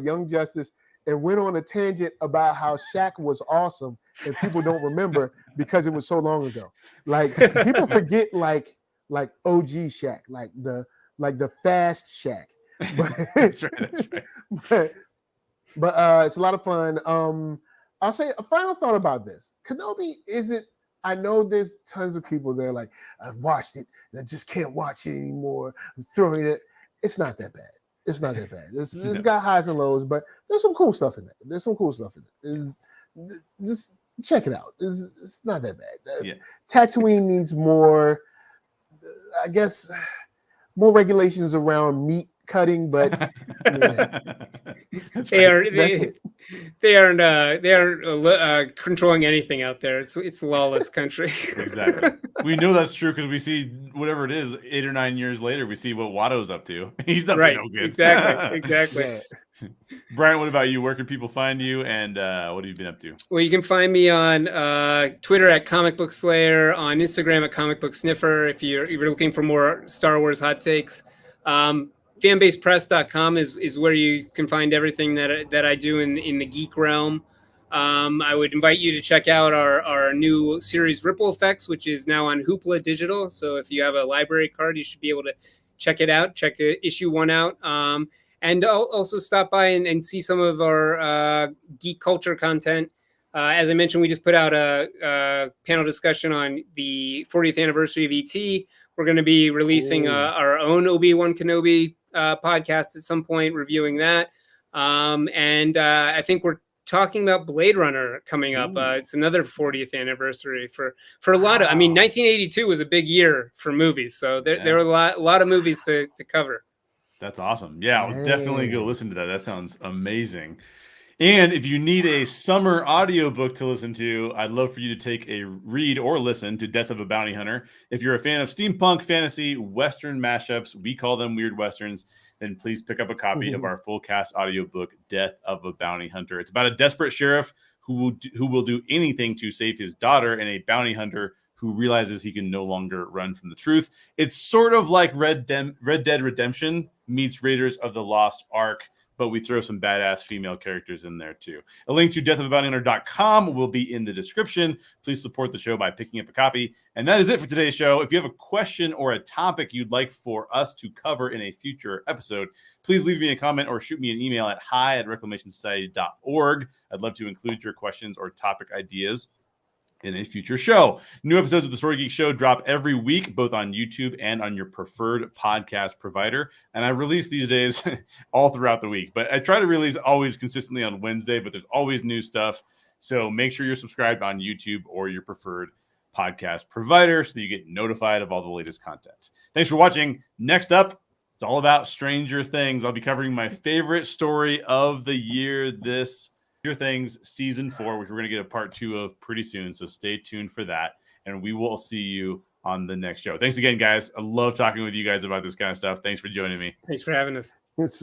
Young Justice, and went on a tangent about how SCHECK was awesome, and people don't remember because it was so long ago. Like people forget, like OG SCHECK, like the fast SCHECK. But That's right. But it's a lot of fun. I'll say a final thought about this. Kenobi isn't. I know there's tons of people there like, I've watched it and I just can't watch it anymore. I'm throwing it. It's not that bad. It's not that bad. It's got highs and lows, but there's some cool stuff in it. Just check it out. It's not that bad. Tatooine needs more, I guess, more regulations around meat cutting, but they aren't controlling anything out there. It's lawless country. Exactly. We know that's true because we see whatever it is 8 or 9 years later. We see what Watto's up to. He's up to no good. Exactly. Yeah. Bryant, what about you? Where can people find you, and what have you been up to? Well, you can find me on Twitter at Comic Book Slayer, on Instagram at Comic Book Sniffer. If you're looking for more Star Wars hot takes. Fanbasepress.com is where you can find everything that I do in the geek realm. I would invite you to check out our new series Ripple Effects, which is now on Hoopla Digital. So if you have a library card, you should be able to check it out. Check issue 1 out. And also stop by and see some of our geek culture content. As I mentioned, we just put out a panel discussion on the 40th anniversary of ET. We're going to be releasing our own Obi-Wan Kenobi podcast at some point, reviewing that. And I think we're talking about Blade Runner coming up. It's another 40th anniversary for a lot of. I mean, 1982 was a big year for movies, so there are a lot of movies to cover. That's awesome. Yeah, I'll definitely go listen to that. That sounds amazing. And if you need a summer audiobook to listen to, I'd love for you to take a read or listen to Death of a Bounty Hunter. If you're a fan of steampunk, fantasy, Western mashups, we call them weird Westerns, then please pick up a copy of our full cast audiobook, Death of a Bounty Hunter. It's about a desperate sheriff who will do anything to save his daughter and a bounty hunter who realizes he can no longer run from the truth. It's sort of like Red Dead Redemption meets Raiders of the Lost Ark, but we throw some badass female characters in there too. A link to deathofabountyhunter.com will be in the description. Please support the show by picking up a copy. And that is it for today's show. If you have a question or a topic you'd like for us to cover in a future episode, please leave me a comment or shoot me an email at hi@reclamationsociety.org. I'd love to include your questions or topic ideas. in a future show. New episodes of the Story Geek Show drop every week, both on YouTube and on your preferred podcast provider. And I release these days all throughout the week, but I try to release always consistently on Wednesday, but there's always new stuff. So make sure you're subscribed on YouTube or your preferred podcast provider so that you get notified of all the latest content. Thanks for watching. Next up, it's all about Stranger Things. I'll be covering my favorite story of the year, this Stranger Things season 4, which we're going to get a part 2 of pretty soon. So stay tuned for that. And we will see you on the next show. Thanks again, guys. I love talking with you guys about this kind of stuff. Thanks for joining me. Thanks for having us. It's